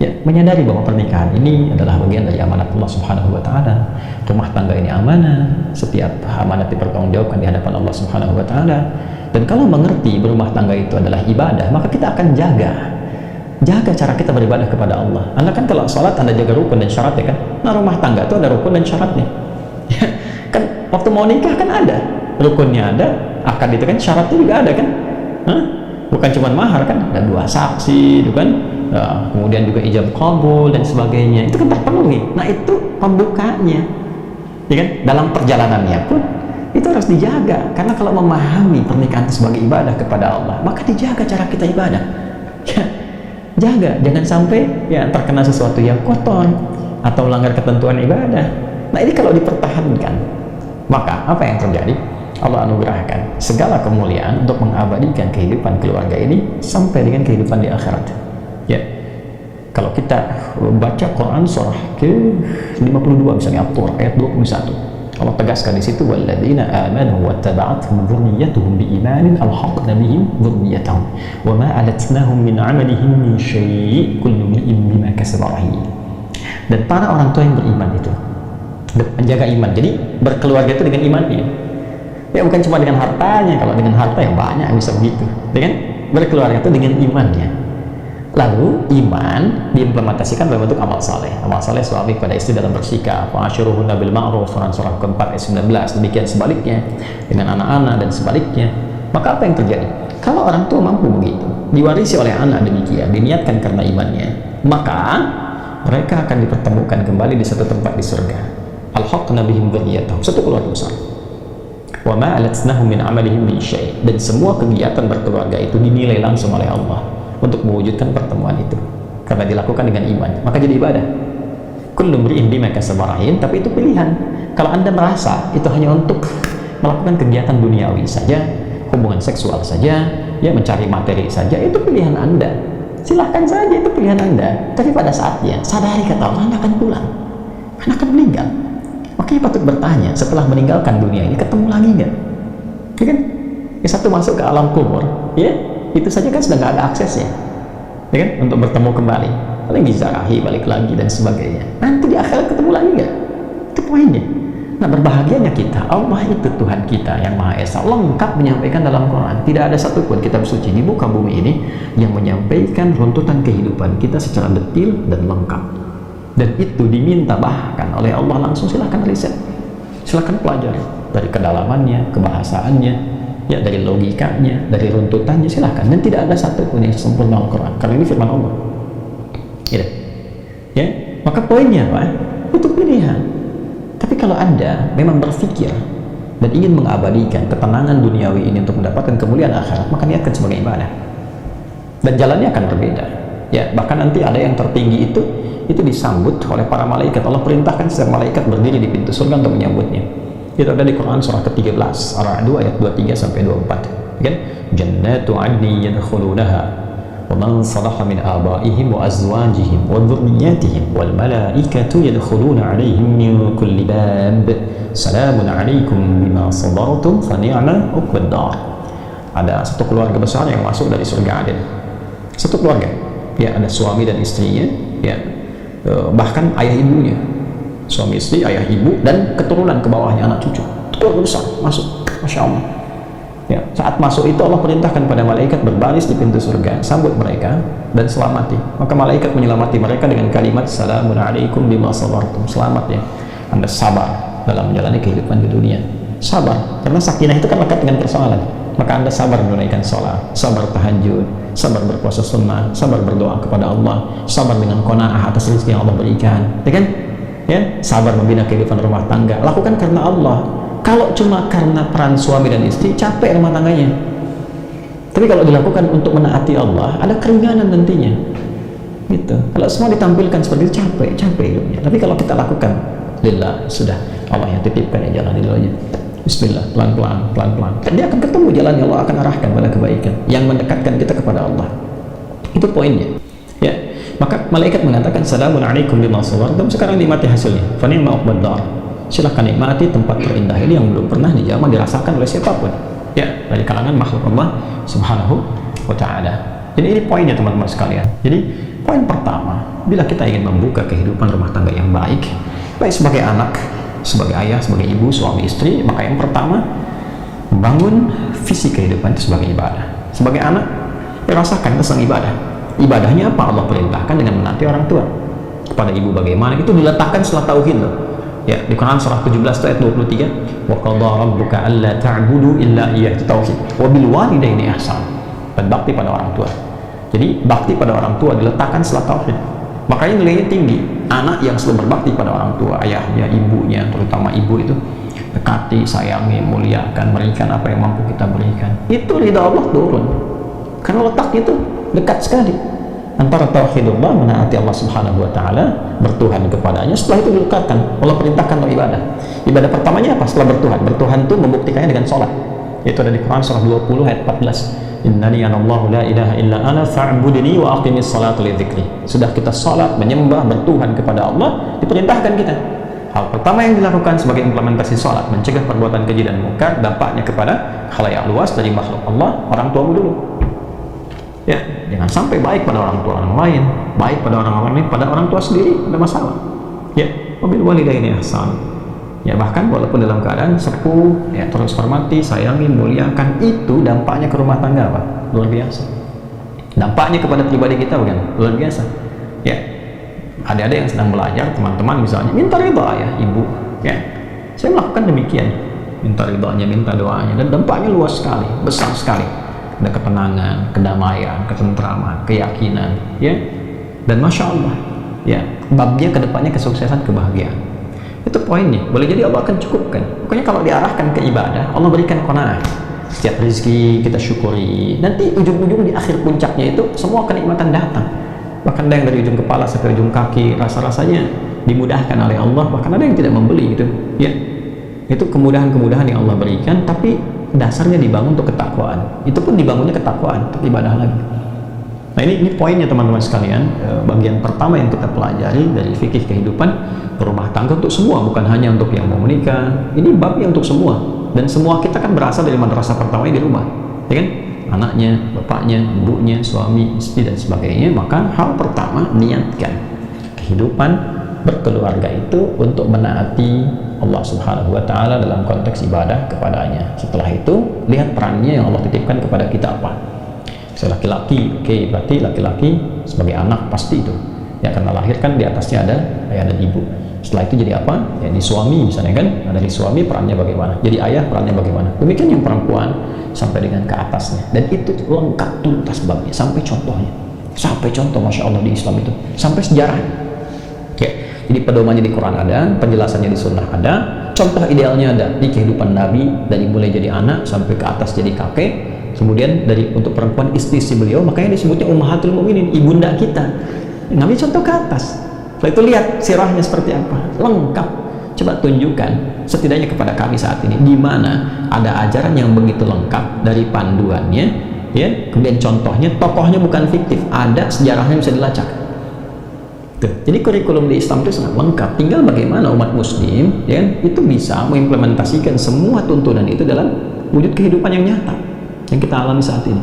Ya, menyadari bahwa pernikahan ini adalah bagian dari amanat Allah Subhanahu wa taala. Rumah tangga ini amanah, setiap amanat dipertanggungjawabkan di hadapan Allah Subhanahu wa taala. Dan kalau mengerti berumah tangga itu adalah ibadah, maka kita akan jaga jaga cara kita beribadah kepada Allah. Anda kan kalau sholat Anda jaga rukun dan syaratnya kan. Nah rumah tangga itu ada rukun dan syaratnya. Kan waktu mau nikah kan ada rukunnya, ada akad itu kan, syaratnya juga ada kan. Bukan cuma mahar kan, ada 2 saksi itu kan. Kemudian juga ijab qabul dan sebagainya, itu kan terpenuhi. Nah itu pembukanya, ya kan. Dalam perjalanannya pun itu harus dijaga, karena kalau memahami pernikahan sebagai ibadah kepada Allah, maka dijaga cara kita ibadah. Jaga, jangan sampai ya terkena sesuatu yang kotor atau melanggar ketentuan ibadah. Nah ini kalau dipertahankan, maka apa yang terjadi? Allah anugerahkan segala kemuliaan untuk mengabadikan kehidupan keluarga ini sampai dengan kehidupan di akhirat. Ya, kalau kita baca Quran surah ke-52 misalnya At-Tur ayat 21, Allah tegaskan di situ, walladzina amanu wattaba'athum dzurriyyatuhum biimanin alhaqna bihim dzurriyyatahum wama alatnahum min 'amalihim min syai' kullu imrin bima kasaba rahin. Dan para orang tua yang beriman itu menjaga iman, jadi berkeluarga itu dengan imannya. Ya bukan cuma dengan hartanya, kalau dengan harta yang banyak bisa begitu. Dengan berkeluarga itu dengan imannya. Lalu iman diimplementasikan dalam bentuk amal saleh. Amal saleh suami kepada istri dalam bersikap, wa'ashiruhunna bil ma'ruf, surah keempat ayat 19. Demikian sebaliknya dengan anak-anak dan sebaliknya. Maka apa yang terjadi? Kalau orang tua mampu begitu, diwarisi oleh anak demikian, diniatkan karena imannya, maka mereka akan dipertemukan kembali di satu tempat di surga. Alhaqna bihim dzurriyyatahum, satu keluarga besar. Wa ma alatnahum min 'amalihim min syai', dan semua kegiatan berkeluarga itu dinilai langsung oleh Allah untuk mewujudkan pertemuan itu, karena dilakukan dengan iman, maka jadi ibadah. Kullu imrin bima kasaba rahin, tapi itu pilihan. Kalau Anda merasa itu hanya untuk melakukan kegiatan duniawi saja, hubungan seksual saja, ya mencari materi saja, itu pilihan Anda. Silahkan saja, itu pilihan Anda. Tapi pada saatnya sadari kata Allah, Anda akan pulang, Anda akan meninggal. Makanya patut bertanya, setelah meninggalkan dunia ini ketemu lagi nggak? Ya kan? Yang satu masuk ke alam kubur, ya itu saja kan sudah nggak ada aksesnya, ya kan? Untuk bertemu kembali, paling dizarahi balik lagi dan sebagainya. Nanti di akhirat ketemu lagi nggak? Itu poinnya. Nah berbahagianya kita, Allah itu Tuhan kita yang Maha Esa, lengkap menyampaikan dalam Quran. Tidak ada satupun kitab suci di muka bumi ini yang menyampaikan runtutan kehidupan kita secara detail dan lengkap. Dan itu diminta bahkan oleh Allah langsung. Silahkan riset, silahkan pelajari dari kedalamannya, kebahasaannya, ya dari logikanya, dari runtutannya, silahkan. Dan tidak ada satupun yang sempurna Al-Quran, karena ini firman Allah. Gitu. Ya, maka poinnya apa? Itu pilihan. Tapi kalau Anda memang berpikir dan ingin mengabadikan ketenangan duniawi ini untuk mendapatkan kemuliaan akhirat, maka niatkan sebagai ibadah. Dan jalannya akan berbeda. Ya, bahkan nanti ada yang tertinggi itu disambut oleh para malaikat. Allah perintahkan setiap malaikat berdiri di pintu surga untuk menyambutnya. Itu ada di Quran surah ke-13 Ar-Ra'd ayat 23 sampai 24, kan? Jannatu 'adnin yadkhulunaha wa man salaha min abaihim wa azwajihim wa dhurriyyatihim wal malaikatu yadkhuluna 'alaihim min kulli bab salamun 'alaikum bima sabartum fa ni'ma 'uqbad dar. Ada satu keluarga besar yang masuk dari surga Aden. Satu keluarga, ya ada suami dan istrinya, ya bahkan ayah ibunya, suami istri, ayah ibu, dan keturunan ke bawahnya anak cucu. Keluarga besar masuk, masya Allah. Ya, saat masuk itu Allah perintahkan pada malaikat berbaris di pintu surga, sambut mereka dan selamati. Maka malaikat menyelamati mereka dengan kalimat salamun alaikum bima sabartum. Selamat ya, Anda sabar dalam menjalani kehidupan di dunia. Sabar, karena sakinah itu kan lekat dengan persoalan. Maka Anda sabar menunaikan sholat, sabar tahajud, sabar berpuasa sunnah, sabar berdoa kepada Allah, sabar dengan qanaah atas rezeki yang Allah berikan, ya kan? Ya, sabar membina kehidupan rumah tangga. Lakukan karena Allah. Kalau cuma karena peran suami dan istri, capek rumah tangganya. Tapi kalau dilakukan untuk menaati Allah, ada keringanan nantinya. Gitu. Kalau semua ditampilkan seperti itu, capek hidupnya. Tapi kalau kita lakukan lillah, sudah Allah yang titipkan yang jalan dulunya. Bismillah, pelan-pelan. Dan dia akan ketemu jalan yang Allah akan arahkan pada kebaikan yang mendekatkan kita kepada Allah. Itu poinnya. Ya, maka malaikat mengatakan salamun alaikum bima sabartum. Sekarang nikmati hasilnya. Fa ni'ma 'uqbad dar. Silahkan nikmati tempat terindah ini yang belum pernah dirasakan oleh siapapun. Ya, dari kalangan makhluk Allah Subhanahu wa Ta'ala. Jadi ini poinnya teman-teman sekalian. Jadi poin pertama, bila kita ingin membuka kehidupan rumah tangga yang baik sebagai anak, sebagai ayah, sebagai ibu, suami istri, maka yang pertama membangun visi kehidupan itu sebagai ibadah. Sebagai anak, rasakan itu senang ibadah. Ibadahnya apa? Allah perintahkan dengan menaati orang tua. Kepada ibu bagaimana? Itu diletakkan setelah tauhid loh. Ya, di Quran surah 17 ayat 23, wa qadha rabbuka alla ta'budu illa iyyah, itu tauhid. Wa bil walidaini ihsan, dan bakti pada orang tua. Jadi bakti pada orang tua diletakkan setelah tauhid. Makanya nilainya tinggi. Anak yang selalu berbakti pada orang tua, ayahnya, ibunya, terutama ibu itu, dekati, sayangi, muliakan, berikan apa yang mampu kita berikan. Itu ridha Allah turun. Karena letaknya itu dekat sekali antara tauhidullah, menaati Allah Subhanahu wa taala, bertuhan kepadanya. Setelah itu dilekatkan, Allah perintahkan untuk ibadah. Ibadah pertamanya apa? Setelah bertuhan. Bertuhan itu membuktikannya dengan sholat. Itu ada di Quran surah 20 ayat 14. Innani anallahu la ilaha illa ana fa'budni wa aqimis salata li dzikri. Sudah kita salat, menyembah, bertuhan kepada Allah, diperintahkan kita. Hal pertama yang dilakukan sebagai implementasi salat, mencegah perbuatan keji dan munkar, dampaknya kepada khalayak luas dari makhluk Allah, orang tuamu dulu. Ya, jangan sampai baik pada orang tua orang lain, baik pada orang lain, pada orang tua sendiri ada masalah. Ya, wabil walidaini ihsan. Ya, bahkan walaupun dalam keadaan sepuh, ya terus hormati, sayangi, muliakan, itu dampaknya ke rumah tangga apa? Luar biasa. Dampaknya kepada pribadi kita bukan? Luar biasa. Ya, adik-adik yang sedang belajar, teman-teman misalnya, minta ridha ya ibu. Ya, saya melakukan demikian, minta ridhanya, minta doanya, dan dampaknya luas sekali, besar sekali. Ada ketenangan, kedamaian, ketentraman, keyakinan, ya, dan masya Allah, ya, babnya kedepannya kesuksesan, kebahagiaan. Itu poinnya. Boleh jadi Allah akan cukupkan. Pokoknya kalau diarahkan ke ibadah, Allah berikan qanaah. Setiap rezeki kita syukuri. Nanti ujung-ujung di akhir puncaknya itu semua kenikmatan datang. Bahkan ada yang dari ujung kepala sampai ujung kaki, rasa-rasanya dimudahkan oleh Allah. Bahkan ada yang tidak membeli itu, ya. Itu kemudahan-kemudahan yang Allah berikan, tapi dasarnya dibangun untuk ketakwaan. Itu pun dibangunnya ketakwaan untuk ibadah lagi. Nah, ini poinnya teman-teman sekalian. Bagian pertama yang kita pelajari dari fikih kehidupan rumah tangga untuk semua, bukan hanya untuk yang mau menikah. Ini babnya untuk semua, dan semua kita kan berasal dari madrasah pertamanya di rumah, ya kan? Anaknya, bapaknya, ibunya, suami, istri, dan sebagainya. Maka hal pertama, niatkan kehidupan berkeluarga itu untuk menaati Allah Subhanahu wa taala dalam konteks ibadah kepadanya. Setelah itu, lihat perannya yang Allah titipkan kepada kita apa. Saya laki-laki, oke, berarti laki-laki sebagai anak pasti itu. Ya, karena lahir kan di atasnya ada ayah dan ibu. Setelah itu jadi apa? Ya, ini suami misalnya kan, ada di suami perannya bagaimana? Jadi ayah perannya bagaimana? Demikian yang perempuan sampai dengan ke atasnya. Dan itu lengkap tuntas babnya, sampai contohnya. Sampai contoh, masya Allah di Islam itu, sampai sejarahnya. Ya, jadi pedomannya di Quran ada, penjelasannya di Sunnah ada, contoh idealnya ada di kehidupan Nabi, dari mulai jadi anak sampai ke atas jadi kakek. Kemudian dari untuk perempuan istri beliau, makanya disebutnya Ummahatul Mukminin, ibunda kita. Ngambil contoh ke atas. Setelah itu lihat sirahnya seperti apa, lengkap. Coba tunjukkan setidaknya kepada kami saat ini di mana ada ajaran yang begitu lengkap dari panduannya, ya. Kemudian contohnya, tokohnya bukan fiktif, ada sejarahnya bisa dilacak. Tuh. Jadi kurikulum di Islam itu sangat lengkap. Tinggal bagaimana umat Muslim, ya, itu bisa mengimplementasikan semua tuntunan itu dalam wujud kehidupan yang nyata yang kita alami saat ini.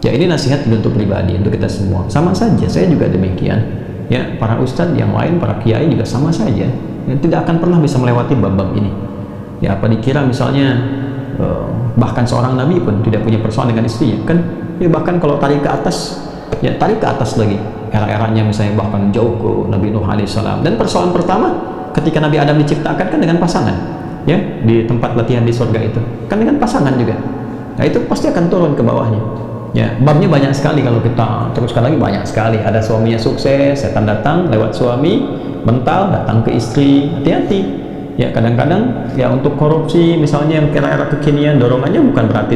Ya, ini nasihat untuk pribadi, untuk kita semua. Sama saja, saya juga demikian. Ya, para ustadz yang lain, para kiai juga sama saja. Ya, tidak akan pernah bisa melewati bab-bab ini. Ya, apa dikira misalnya bahkan seorang nabi pun tidak punya persoalan dengan istrinya, kan? Ya, bahkan kalau tarik ke atas, ya tarik ke atas lagi. Era-eranya misalnya bahkan jauh ke Nabi Nuh alaihissalam. Dan persoalan pertama ketika Nabi Adam diciptakan kan dengan pasangan. Ya, di tempat latihan di surga itu kan dengan pasangan juga. Nah, itu pasti akan turun ke bawahnya. Ya, babnya banyak sekali kalau kita teruskan lagi, banyak sekali. Ada suaminya sukses, setan datang lewat suami, mental datang ke istri. Hati-hati. Ya, kadang-kadang ya untuk korupsi misalnya yang era-era kekinian, dorongannya bukan berarti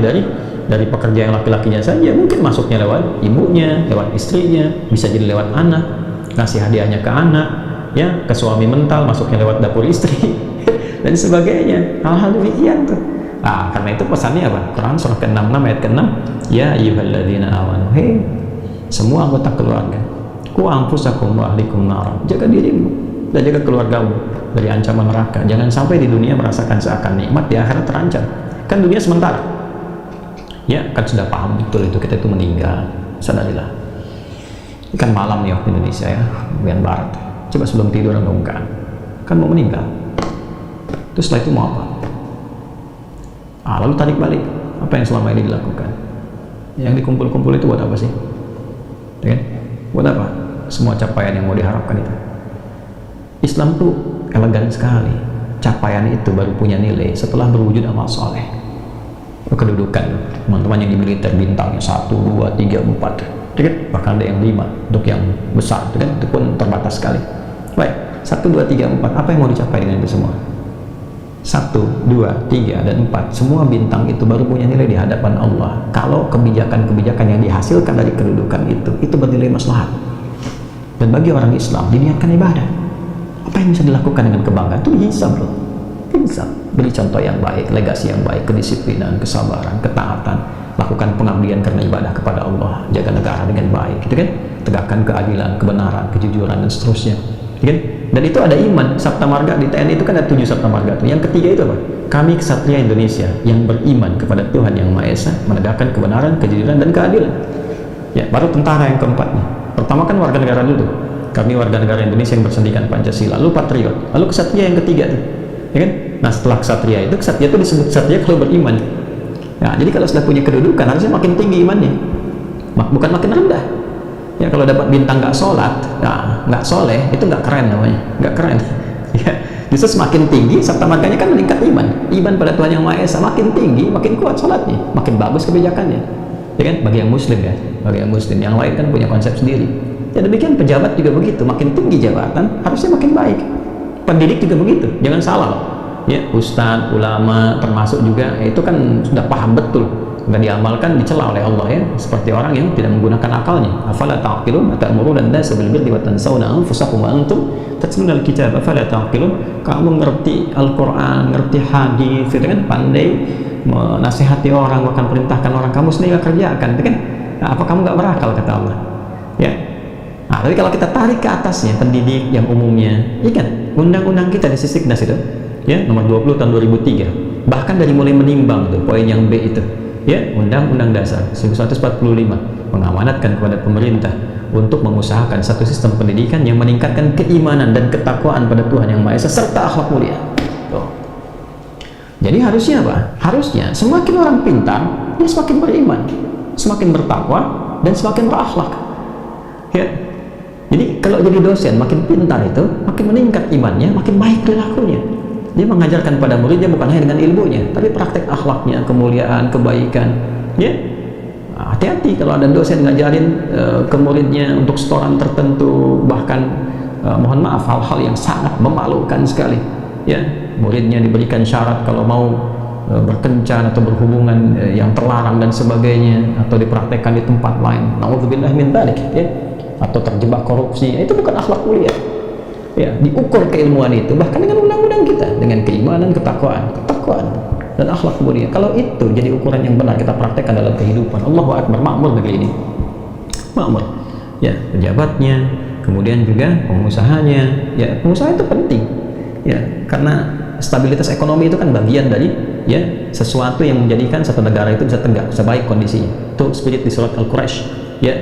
dari pekerja yang laki-lakinya saja, mungkin masuknya lewat ibunya, lewat istrinya, bisa jadi lewat anak, ngasih hadiahnya ke anak, ya, ke suami mental, masuknya lewat dapur istri dan sebagainya. Hal-hal demikian tuh. Nah, karena itu pesannya apa? Quran surah ke-66 ayat ke-6, ya ayyuhalladzina amanu, hei semua anggota keluarga, qu anfusakum wa ahlikum nar, jaga dirimu dan jaga keluargamu dari ancaman neraka. Jangan sampai di dunia merasakan seakan nikmat, di akhirat terancam. Kan dunia sementara. Ya, kan sudah paham betul itu, kita itu meninggal. Sadarilah. Ini kan malam nih waktu Indonesia ya, bagian barat. Coba sebelum tidur renungkan. Kan mau meninggal. Terus setelah itu mau apa? Lalu tarik balik, apa yang selama ini dilakukan? Yang dikumpul-kumpul itu buat apa sih? ya kan? Buat apa semua capaian yang mau diharapkan itu? Islam tuh elegan sekali. Capaian itu baru punya nilai setelah berwujud amal soleh. Kedudukan teman-teman yang di militer bintangnya 1, 2, 3, 4, ya kan? Bahkan ada yang 5 untuk yang besar, ya kan? Itu pun terbatas sekali. Baik, 1, 2, 3, 4, apa yang mau dicapai dengan itu semua? 1, 2, 3, dan 4, semua bintang itu baru punya nilai di hadapan Allah kalau kebijakan-kebijakan yang dihasilkan dari kedudukan itu bernilai maslahat. Dan bagi orang Islam diniatkan ibadah, apa yang bisa dilakukan dengan kebanggaan itu dihisab loh. Bisa beri contoh yang baik, legasi yang baik, kedisiplinan, kesabaran, ketaatan, lakukan pengabdian karena ibadah kepada Allah, jaga negara dengan baik, gitu kan? Tegakkan keadilan, kebenaran, kejujuran, dan seterusnya, gitu kan? Dan itu ada iman. Sabta marga di TNI itu kan ada 7 sabta marga. Yang ketiga itu apa? Kami Ksatria Indonesia yang beriman kepada Tuhan Yang Maha Esa, menegakkan kebenaran, kejujuran, dan keadilan. Ya, baru tentara yang keempatnya. Pertama kan warga negara dulu. Kami warga negara Indonesia yang bersendikan Pancasila, lalu patriot, lalu Ksatria yang ketiga tuh, ya kan? Nah, setelah Ksatria itu disebut Ksatria kalau beriman. Nah, jadi kalau sudah punya kedudukan harusnya makin tinggi imannya, bukan makin rendah. Ya, kalau dapat bintang nggak sholat, nah, nggak soleh, itu nggak keren namanya, nggak keren. Ya, justru semakin tinggi sabta marganya kan meningkat iman pada Tuhan Yang Maha Esa, makin tinggi makin kuat sholatnya, makin bagus kebijakannya, ya kan? Bagi yang muslim ya, bagi yang muslim, yang lain kan punya konsep sendiri. Ya demikian pejabat juga begitu, makin tinggi jabatan harusnya makin baik. Pendidik juga begitu, jangan salah loh. Ya, ustadz, ulama termasuk juga itu kan sudah paham betul, nggak diamalkan dicela oleh Allah ya, seperti orang yang tidak menggunakan akalnya. Afala ta'qilun atamuruna an-nasa bil birri wa tansawna anfusakum wa antum tatluna al-kitab afala ta'qilun. Kamu ngerti Al-Qur'an, ngerti hadis, itu kan, pandai menasihati orang, bahkan perintahkan orang, kamu sendiri nggak kerjakan, itu kan? Nah, apa kamu nggak berakal, kata Allah? Ya. Nah, tapi kalau kita tarik ke atasnya, pendidik yang umumnya, ingat undang-undang kita di Sisiknas itu, ya, nomor 20 tahun 2003, bahkan dari mulai menimbang tuh poin yang B itu, ya, Undang-Undang Dasar 1945 mengamanatkan kepada pemerintah untuk mengusahakan satu sistem pendidikan yang meningkatkan keimanan dan ketakwaan pada Tuhan Yang Maha Esa serta akhlak mulia. Tuh. Jadi harusnya apa? Harusnya semakin orang pintar, dia semakin beriman, semakin bertakwa, dan semakin berakhlak. Ya. Jadi kalau jadi dosen makin pintar itu, makin meningkat imannya, makin baik perilakunya. Dia mengajarkan pada muridnya bukan hanya dengan ilmunya, tapi praktek akhlaknya, kemuliaan, kebaikan. Ya, hati-hati kalau ada dosen ngajarin ke muridnya untuk setoran tertentu, bahkan mohon maaf hal-hal yang sangat memalukan sekali. Ya, muridnya diberikan syarat kalau mau berkencan atau berhubungan yang terlarang dan sebagainya, atau dipraktekkan di tempat lain. Nauzubillah min dzalik, ya. Atau terjebak korupsi, itu bukan akhlak mulia. Ya, diukur keilmuan itu bahkan dengan undang-undang kita, dengan keimanan, ketakwaan dan akhlak mulia. Kalau itu jadi ukuran yang benar kita praktekkan dalam kehidupan, Allahu Akbar, makmur negeri ini, makmur. Ya, pejabatnya, kemudian juga pengusahanya. Ya, pengusaha itu penting, ya, karena stabilitas ekonomi itu kan bagian dari, ya, sesuatu yang menjadikan satu negara itu bisa tegak, bisa baik kondisinya. Itu spirit di surat Al-Quraisy, ya.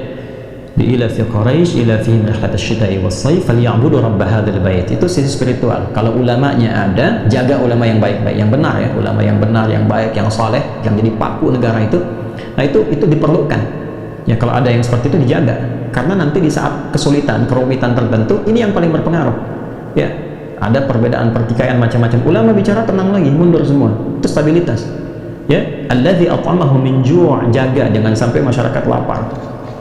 Ila fi Quraisy ila fihim rihlat asy-syita'i was-sayf falyabudu rabb hadzal bait. Itu sisi spiritual. Kalau ulamanya ada, jaga ulama yang baik-baik, yang benar ya, ulama yang benar, yang baik, yang saleh, yang jadi paku negara itu. Nah, itu diperlukan. Ya, kalau ada yang seperti itu dijaga. Karena nanti di saat kesulitan, kerumitan tertentu, ini yang paling berpengaruh. Ya, ada perbedaan pertikaian macam-macam. Ulama bicara tenang lagi, mundur semua. Itu stabilitas. Ya, alladzi at'amahum min ju', jaga jangan sampai masyarakat lapar.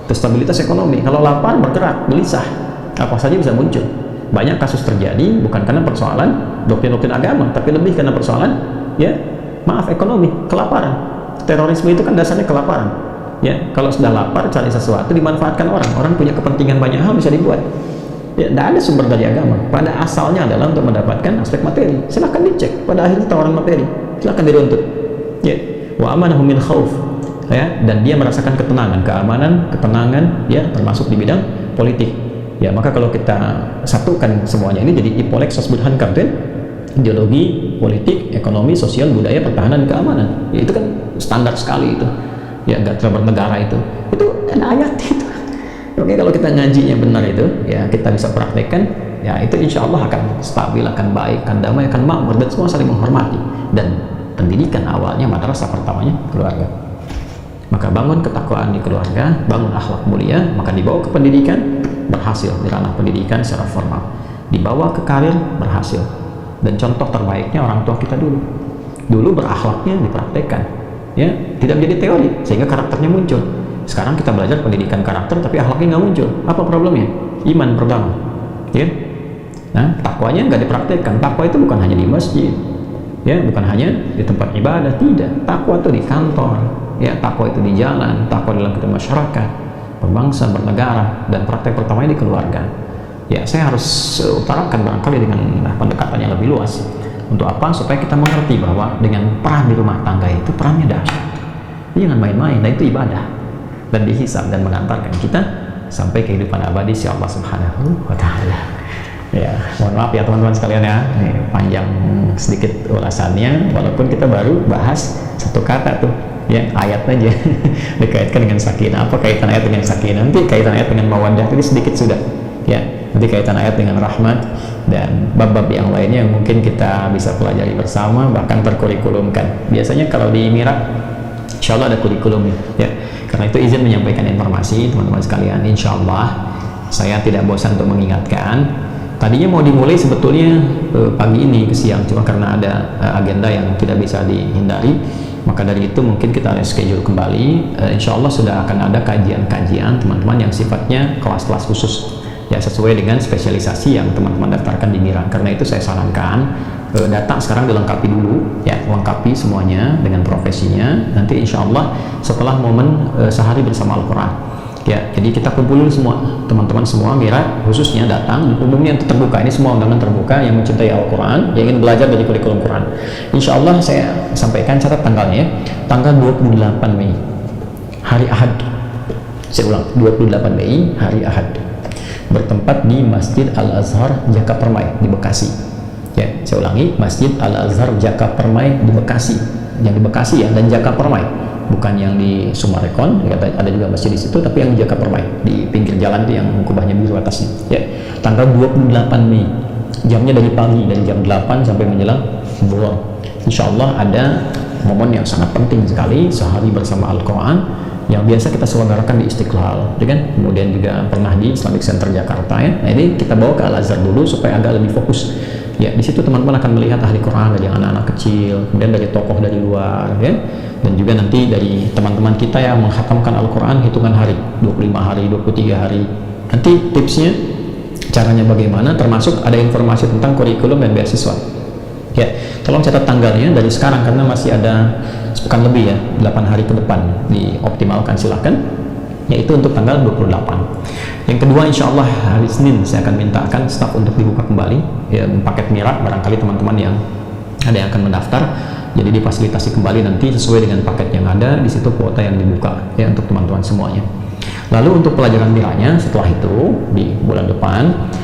Itu stabilitas ekonomi. Kalau lapar, bergerak, gelisah, apa saja bisa muncul. Banyak kasus terjadi bukan karena persoalan doktrin-doktrin agama, tapi lebih karena persoalan, ya, maaf, ekonomi, kelaparan. Terorisme itu kan dasarnya kelaparan. Ya, kalau sudah lapar, cari sesuatu, dimanfaatkan orang punya kepentingan, banyak hal bisa dibuat. Ya, tidak ada sumber dari agama. Pada asalnya adalah untuk mendapatkan aspek materi. Silahkan dicek. Pada akhirnya tawaran materi, silahkan diruntut. Ya, wa amanahum min khauf. Ya, dan dia merasakan ketenangan, ketenangan, ya, termasuk di bidang politik. Ya, maka kalau kita satukan semuanya ini jadi IPOLEK Sosbud Hankam, kan? Ideologi, politik, ekonomi, sosial, budaya, pertahanan, keamanan. Ya, itu kan standar sekali itu. Ya, gatra bernegara itu ada ayat itu. Oke, kalau kita ngajinya benar itu, ya, kita bisa praktekkan, ya, itu insya Allah akan stabil, akan baik, akan damai, akan makmur, dan semua saling menghormati. Dan pendidikan awalnya, madrasah pertamanya keluarga. Maka bangun ketakwaan di keluarga, bangun akhlak mulia, maka dibawa ke pendidikan, berhasil di ranah pendidikan secara formal. Dibawa ke karir, berhasil. Dan contoh terbaiknya orang tua kita dulu berakhlaknya dipraktekkan, ya, tidak menjadi teori sehingga karakternya muncul. Sekarang kita belajar pendidikan karakter tapi akhlaknya nggak muncul. Apa problemnya? Iman pertama, ya. Nah, takwanya nggak dipraktekkan. Takwa itu bukan hanya di masjid, ya, bukan hanya di tempat ibadah, tidak. Takwa itu di kantor, ya, takwa itu di jalan, takwa dalam kita masyarakat, berbangsa, bernegara, dan praktek pertamanya di keluarga. Ya, saya harus utarakan barangkali dengan pendekatan yang lebih luas. Untuk apa? Supaya kita mengerti bahwa dengan peran di rumah tangga itu perannya dahsyat. Jangan main-main, nah itu ibadah dan dihisab dan mengantarkan kita sampai kehidupan abadi si Allah Subhanahu wa Ta'ala. Ya, mohon maaf ya teman-teman sekalian ya, ini panjang sedikit ulasannya, walaupun kita baru bahas satu kata tuh, ya, ayat aja dikaitkan dengan sakinah. Apa kaitan ayat dengan sakinah? Nanti kaitan ayat dengan mawaddah tadi sedikit sudah, ya. Nanti kaitan ayat dengan rahmat dan bab-bab yang lainnya yang mungkin kita bisa pelajari bersama, bahkan terkurikulumkan. Biasanya kalau di Mira, insya Allah ada kurikulumnya, ya. Karena itu izin menyampaikan informasi teman-teman sekalian. Insya Allah saya tidak bosan untuk mengingatkan. Tadinya mau dimulai sebetulnya pagi ini ke siang, cuma karena ada agenda yang tidak bisa dihindari, maka dari itu mungkin kita reschedule kembali. Insya Allah sudah akan ada kajian-kajian teman-teman yang sifatnya kelas-kelas khusus, ya, sesuai dengan spesialisasi yang teman-teman daftarkan di Mira. Karena itu saya sarankan data sekarang dilengkapi dulu, ya, lengkapi semuanya dengan profesinya. Nanti insya Allah setelah momen sehari bersama Al-Quran, ya, jadi kita kumpul dulu semua teman-teman semua Mira khususnya datang, umumnya untuk terbuka, ini semua undangan terbuka yang mencintai Al-Quran, yang ingin belajar dari kurikulum Quran. Insya Allah saya sampaikan, catat tanggalnya ya, tanggal 28 Mei hari Ahad, saya ulang, 28 Mei hari Ahad, bertempat di Masjid Al-Azhar Jaka Permai di Bekasi, ya, saya ulangi, Masjid Al-Azhar Jaka Permai di Bekasi, yang di Bekasi ya, dan Jaka Permai, bukan yang di Sumarekon, ada juga masjid di situ, tapi yang di Jaka Permai di pinggir jalan itu yang kubahnya biru atasnya, ya. Tanggal 28 Mei, jamnya dari pagi, dari jam 8 sampai menjelang zuhur. Insya Allah ada momen yang sangat penting sekali, sehari bersama Al-Quran, yang biasa kita selenggarakan di Istiqlal, ya kan? Kemudian juga pernah di Islamic Center Jakarta, ya. Nah, ini kita bawa ke Al-Azhar dulu supaya agak lebih fokus. Ya, di situ teman-teman akan melihat ahli Quran dari anak-anak kecil, kemudian dari tokoh dari luar, ya, dan juga nanti dari teman-teman kita yang menghatamkan Al-Quran hitungan hari, 25 hari, 23 hari. Nanti tipsnya, caranya bagaimana, termasuk ada informasi tentang kurikulum dan beasiswa. Ya, tolong catat tanggalnya dari sekarang karena masih ada sepekan lebih ya, 8 hari ke depan dioptimalkan, silakan. Yaitu untuk tanggal 28. Yang kedua, insya Allah hari Senin saya akan mintakan staf untuk dibuka kembali, ya, paket Mira, barangkali teman-teman yang ada yang akan mendaftar, jadi difasilitasi kembali nanti sesuai dengan paket yang ada, di situ kuota yang dibuka, ya, untuk teman-teman semuanya. Lalu untuk pelajaran Miranya setelah itu di bulan depan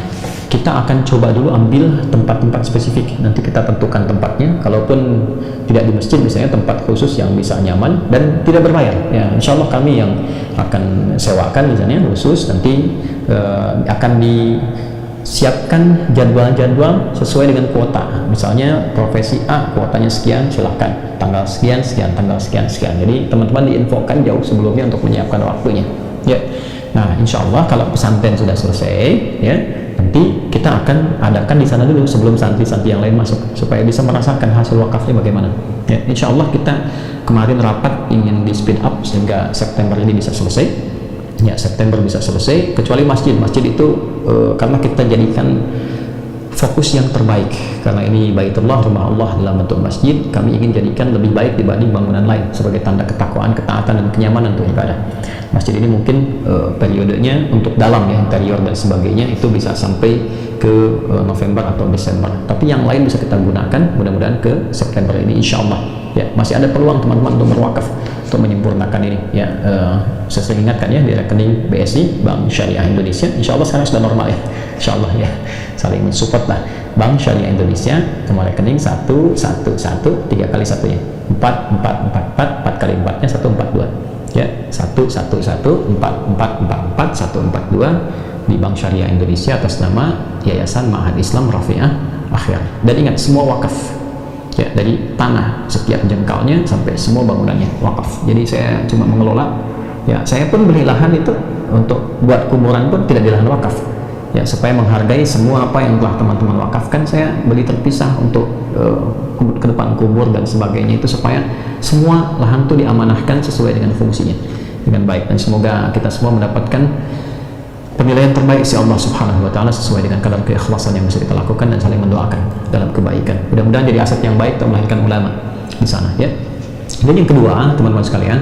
kita akan coba dulu ambil tempat-tempat spesifik, nanti kita tentukan tempatnya, kalaupun tidak di masjid misalnya, tempat khusus yang bisa nyaman dan tidak berbayar, ya, insya Allah kami yang akan sewakan misalnya khusus, nanti akan disiapkan jadwal-jadwal sesuai dengan kuota, misalnya profesi A kuotanya sekian, silahkan tanggal sekian, tanggal sekian, jadi teman-teman diinfokan jauh sebelumnya untuk menyiapkan waktunya, ya. Nah, insya Allah kalau pesantren sudah selesai, ya, nanti kita akan adakan di sana dulu sebelum santri-santri yang lain masuk, supaya bisa merasakan hasil wakafnya bagaimana, ya. Insya Allah kita kemarin rapat ingin di speed up sehingga September ini bisa selesai, ya, September bisa selesai, kecuali masjid itu karena kita jadikan fokus yang terbaik, karena ini Baitullah, rumah Allah dalam bentuk masjid, kami ingin jadikan lebih baik dibanding bangunan lain sebagai tanda ketakwaan, ketaatan, dan kenyamanan untuk ibadah. Masjid ini mungkin periodenya untuk dalam, ya, interior dan sebagainya itu bisa sampai ke November atau Desember, tapi yang lain bisa kita gunakan mudah-mudahan ke September ini, insya Allah, ya. Masih ada peluang teman-teman untuk berwakaf, untuk menyempurnakan ini, ya. Saya sering ingatkan, ya, di rekening BSI, Bank Syariah Indonesia, insya Allah sekarang sudah normal, ya, insya Allah, ya, saling mensupport lah. Bank Syariah Indonesia, nomor rekening 111, 3 kali 1-nya 4444, 4 kali 4-nya 142, ya, 11144444142 di Bank Syariah Indonesia atas nama Yayasan Ma'had Islam Rafi'ah Akhir. Dan ingat, semua wakaf, ya, dari tanah setiap jengkalnya sampai semua bangunannya wakaf. Jadi saya cuma mengelola, ya saya pun beli lahan itu untuk buat kuburan pun tidak di lahan wakaf, ya supaya menghargai semua apa yang telah teman-teman wakafkan. Saya beli terpisah untuk ke depan kubur dan sebagainya, itu supaya semua lahan itu diamanahkan sesuai dengan fungsinya dengan baik, dan semoga kita semua mendapatkan penilaian terbaik si Allah Subhanahu wa Ta'ala sesuai dengan kadar keikhlasan yang bisa kita lakukan dan saling mendoakan dalam kebaikan. Mudah-mudahan jadi aset yang baik untuk melahirkan ulama di sana, ya. Dan yang kedua, teman-teman sekalian,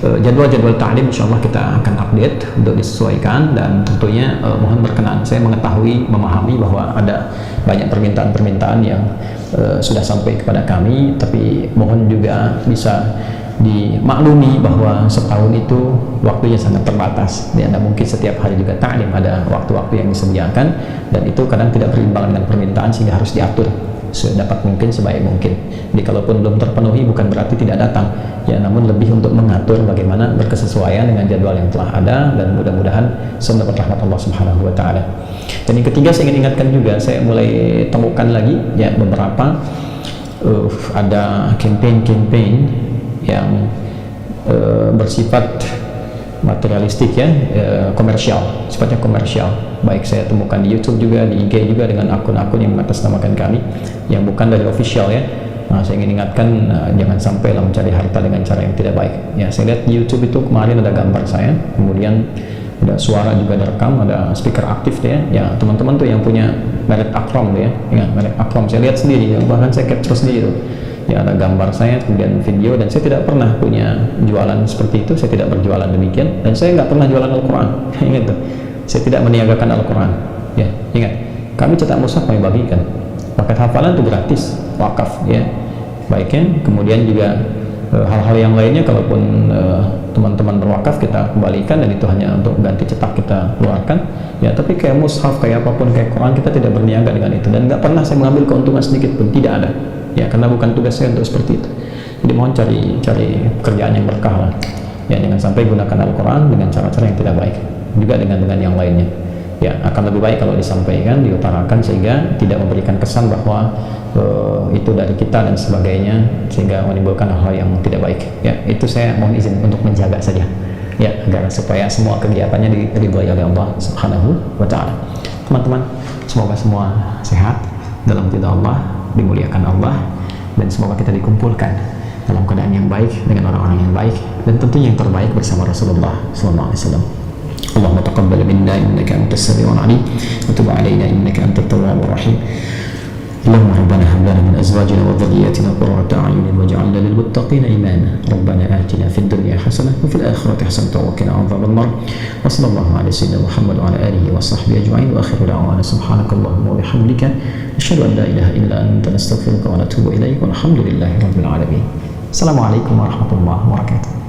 jadwal-jadwal ta'lim insyaallah kita akan update untuk disesuaikan, dan tentunya mohon berkenan, saya mengetahui, memahami bahwa ada banyak permintaan-permintaan yang sudah sampai kepada kami, tapi mohon juga bisa dimaklumi bahwa setahun itu waktunya sangat terbatas, ya, tidak mungkin setiap hari juga ta'lim, ada waktu-waktu yang disediakan, dan itu kadang tidak berimbang dengan permintaan, sehingga harus diatur sedapat mungkin, sebaik mungkin. Jadi kalaupun belum terpenuhi bukan berarti tidak datang, ya, namun lebih untuk mengatur bagaimana berkesesuaian dengan jadwal yang telah ada, dan mudah-mudahan semua dapat rahmat Allah Subhanahu wa Ta'ala. Dan yang ketiga, saya ingin ingatkan juga, saya mulai temukan lagi, ya, beberapa ada campaign yang bersifat materialistik, ya, komersial, sifatnya komersial. Baik saya temukan di YouTube juga, di IG juga, dengan akun-akun yang mengatasnamakan kami yang bukan dari official, ya. Nah, saya ingin ingatkan, jangan sampai lah mencari harta dengan cara yang tidak baik, ya. Saya lihat di YouTube itu kemarin ada gambar saya, kemudian ada suara juga direkam, ada speaker aktif deh, ya. Teman-teman tuh yang punya merek Akrom deh, ya, merek Akrom saya lihat sendiri, bahkan saya capture sendiri tuh, ya, ada gambar saya kemudian video, dan saya tidak pernah punya jualan seperti itu, saya tidak berjualan demikian, dan saya nggak pernah jualan Al-Quran. Ingat tuh, saya tidak meniagakan Al-Quran, ya. Ingat, kami cetak mushaf, kami bagikan. Paket hafalan itu gratis, wakaf, ya, baiknya. Kemudian juga hal-hal yang lainnya, kalaupun teman-teman berwakaf, kita kembalikan, dan itu hanya untuk ganti cetak kita keluarkan, ya. Tapi kayak mushaf, kayak apapun, kayak Quran, kita tidak berniaga dengan itu, dan nggak pernah saya mengambil keuntungan sedikit pun, tidak ada, ya, karena bukan tugas saya untuk seperti itu. Jadi mohon cari pekerjaan yang berkah lah, ya, jangan sampai gunakan Al-Quran dengan cara-cara yang tidak baik, juga dengan yang lainnya, ya. Akan lebih baik kalau disampaikan, diutarakan, sehingga tidak memberikan kesan bahwa itu dari kita dan sebagainya, sehingga menimbulkan hal-hal yang tidak baik, ya. Itu saya mohon izin untuk menjaga saja, ya, agar supaya semua kegiatannya diridhoi oleh Allah Subhanahu wa Ta'ala. Teman-teman, semoga semua sehat dalam ridha Allah, dimuliakan Allah, dan semoga kita dikumpulkan dalam keadaan yang baik dengan orang-orang yang baik, dan tentunya yang terbaik bersama Rasulullah sallallahu alaihi wasallam. Allahumma taqabbal minna innaka antas samiul alim wa tub alaina innaka antat tawwabur rahim. اللهم ربنا هب لنا من ازواجنا وذرياتنا قرة اعين واجعلنا للمتقين اماما ربنا آتنا في الدنيا حسنة وفي الآخرة حسنة وقنا عذاب النار وصلى الله على سيدنا محمد وعلى آله وصحبه أجمعين وآخر دعوانا سبحانك اللهم وبحمدك نشهد أن لا إله إلا أنت نستغفرك ونتوب إليك والحمد لله رب العالمين. السلام عليكم ورحمة الله وبركاته.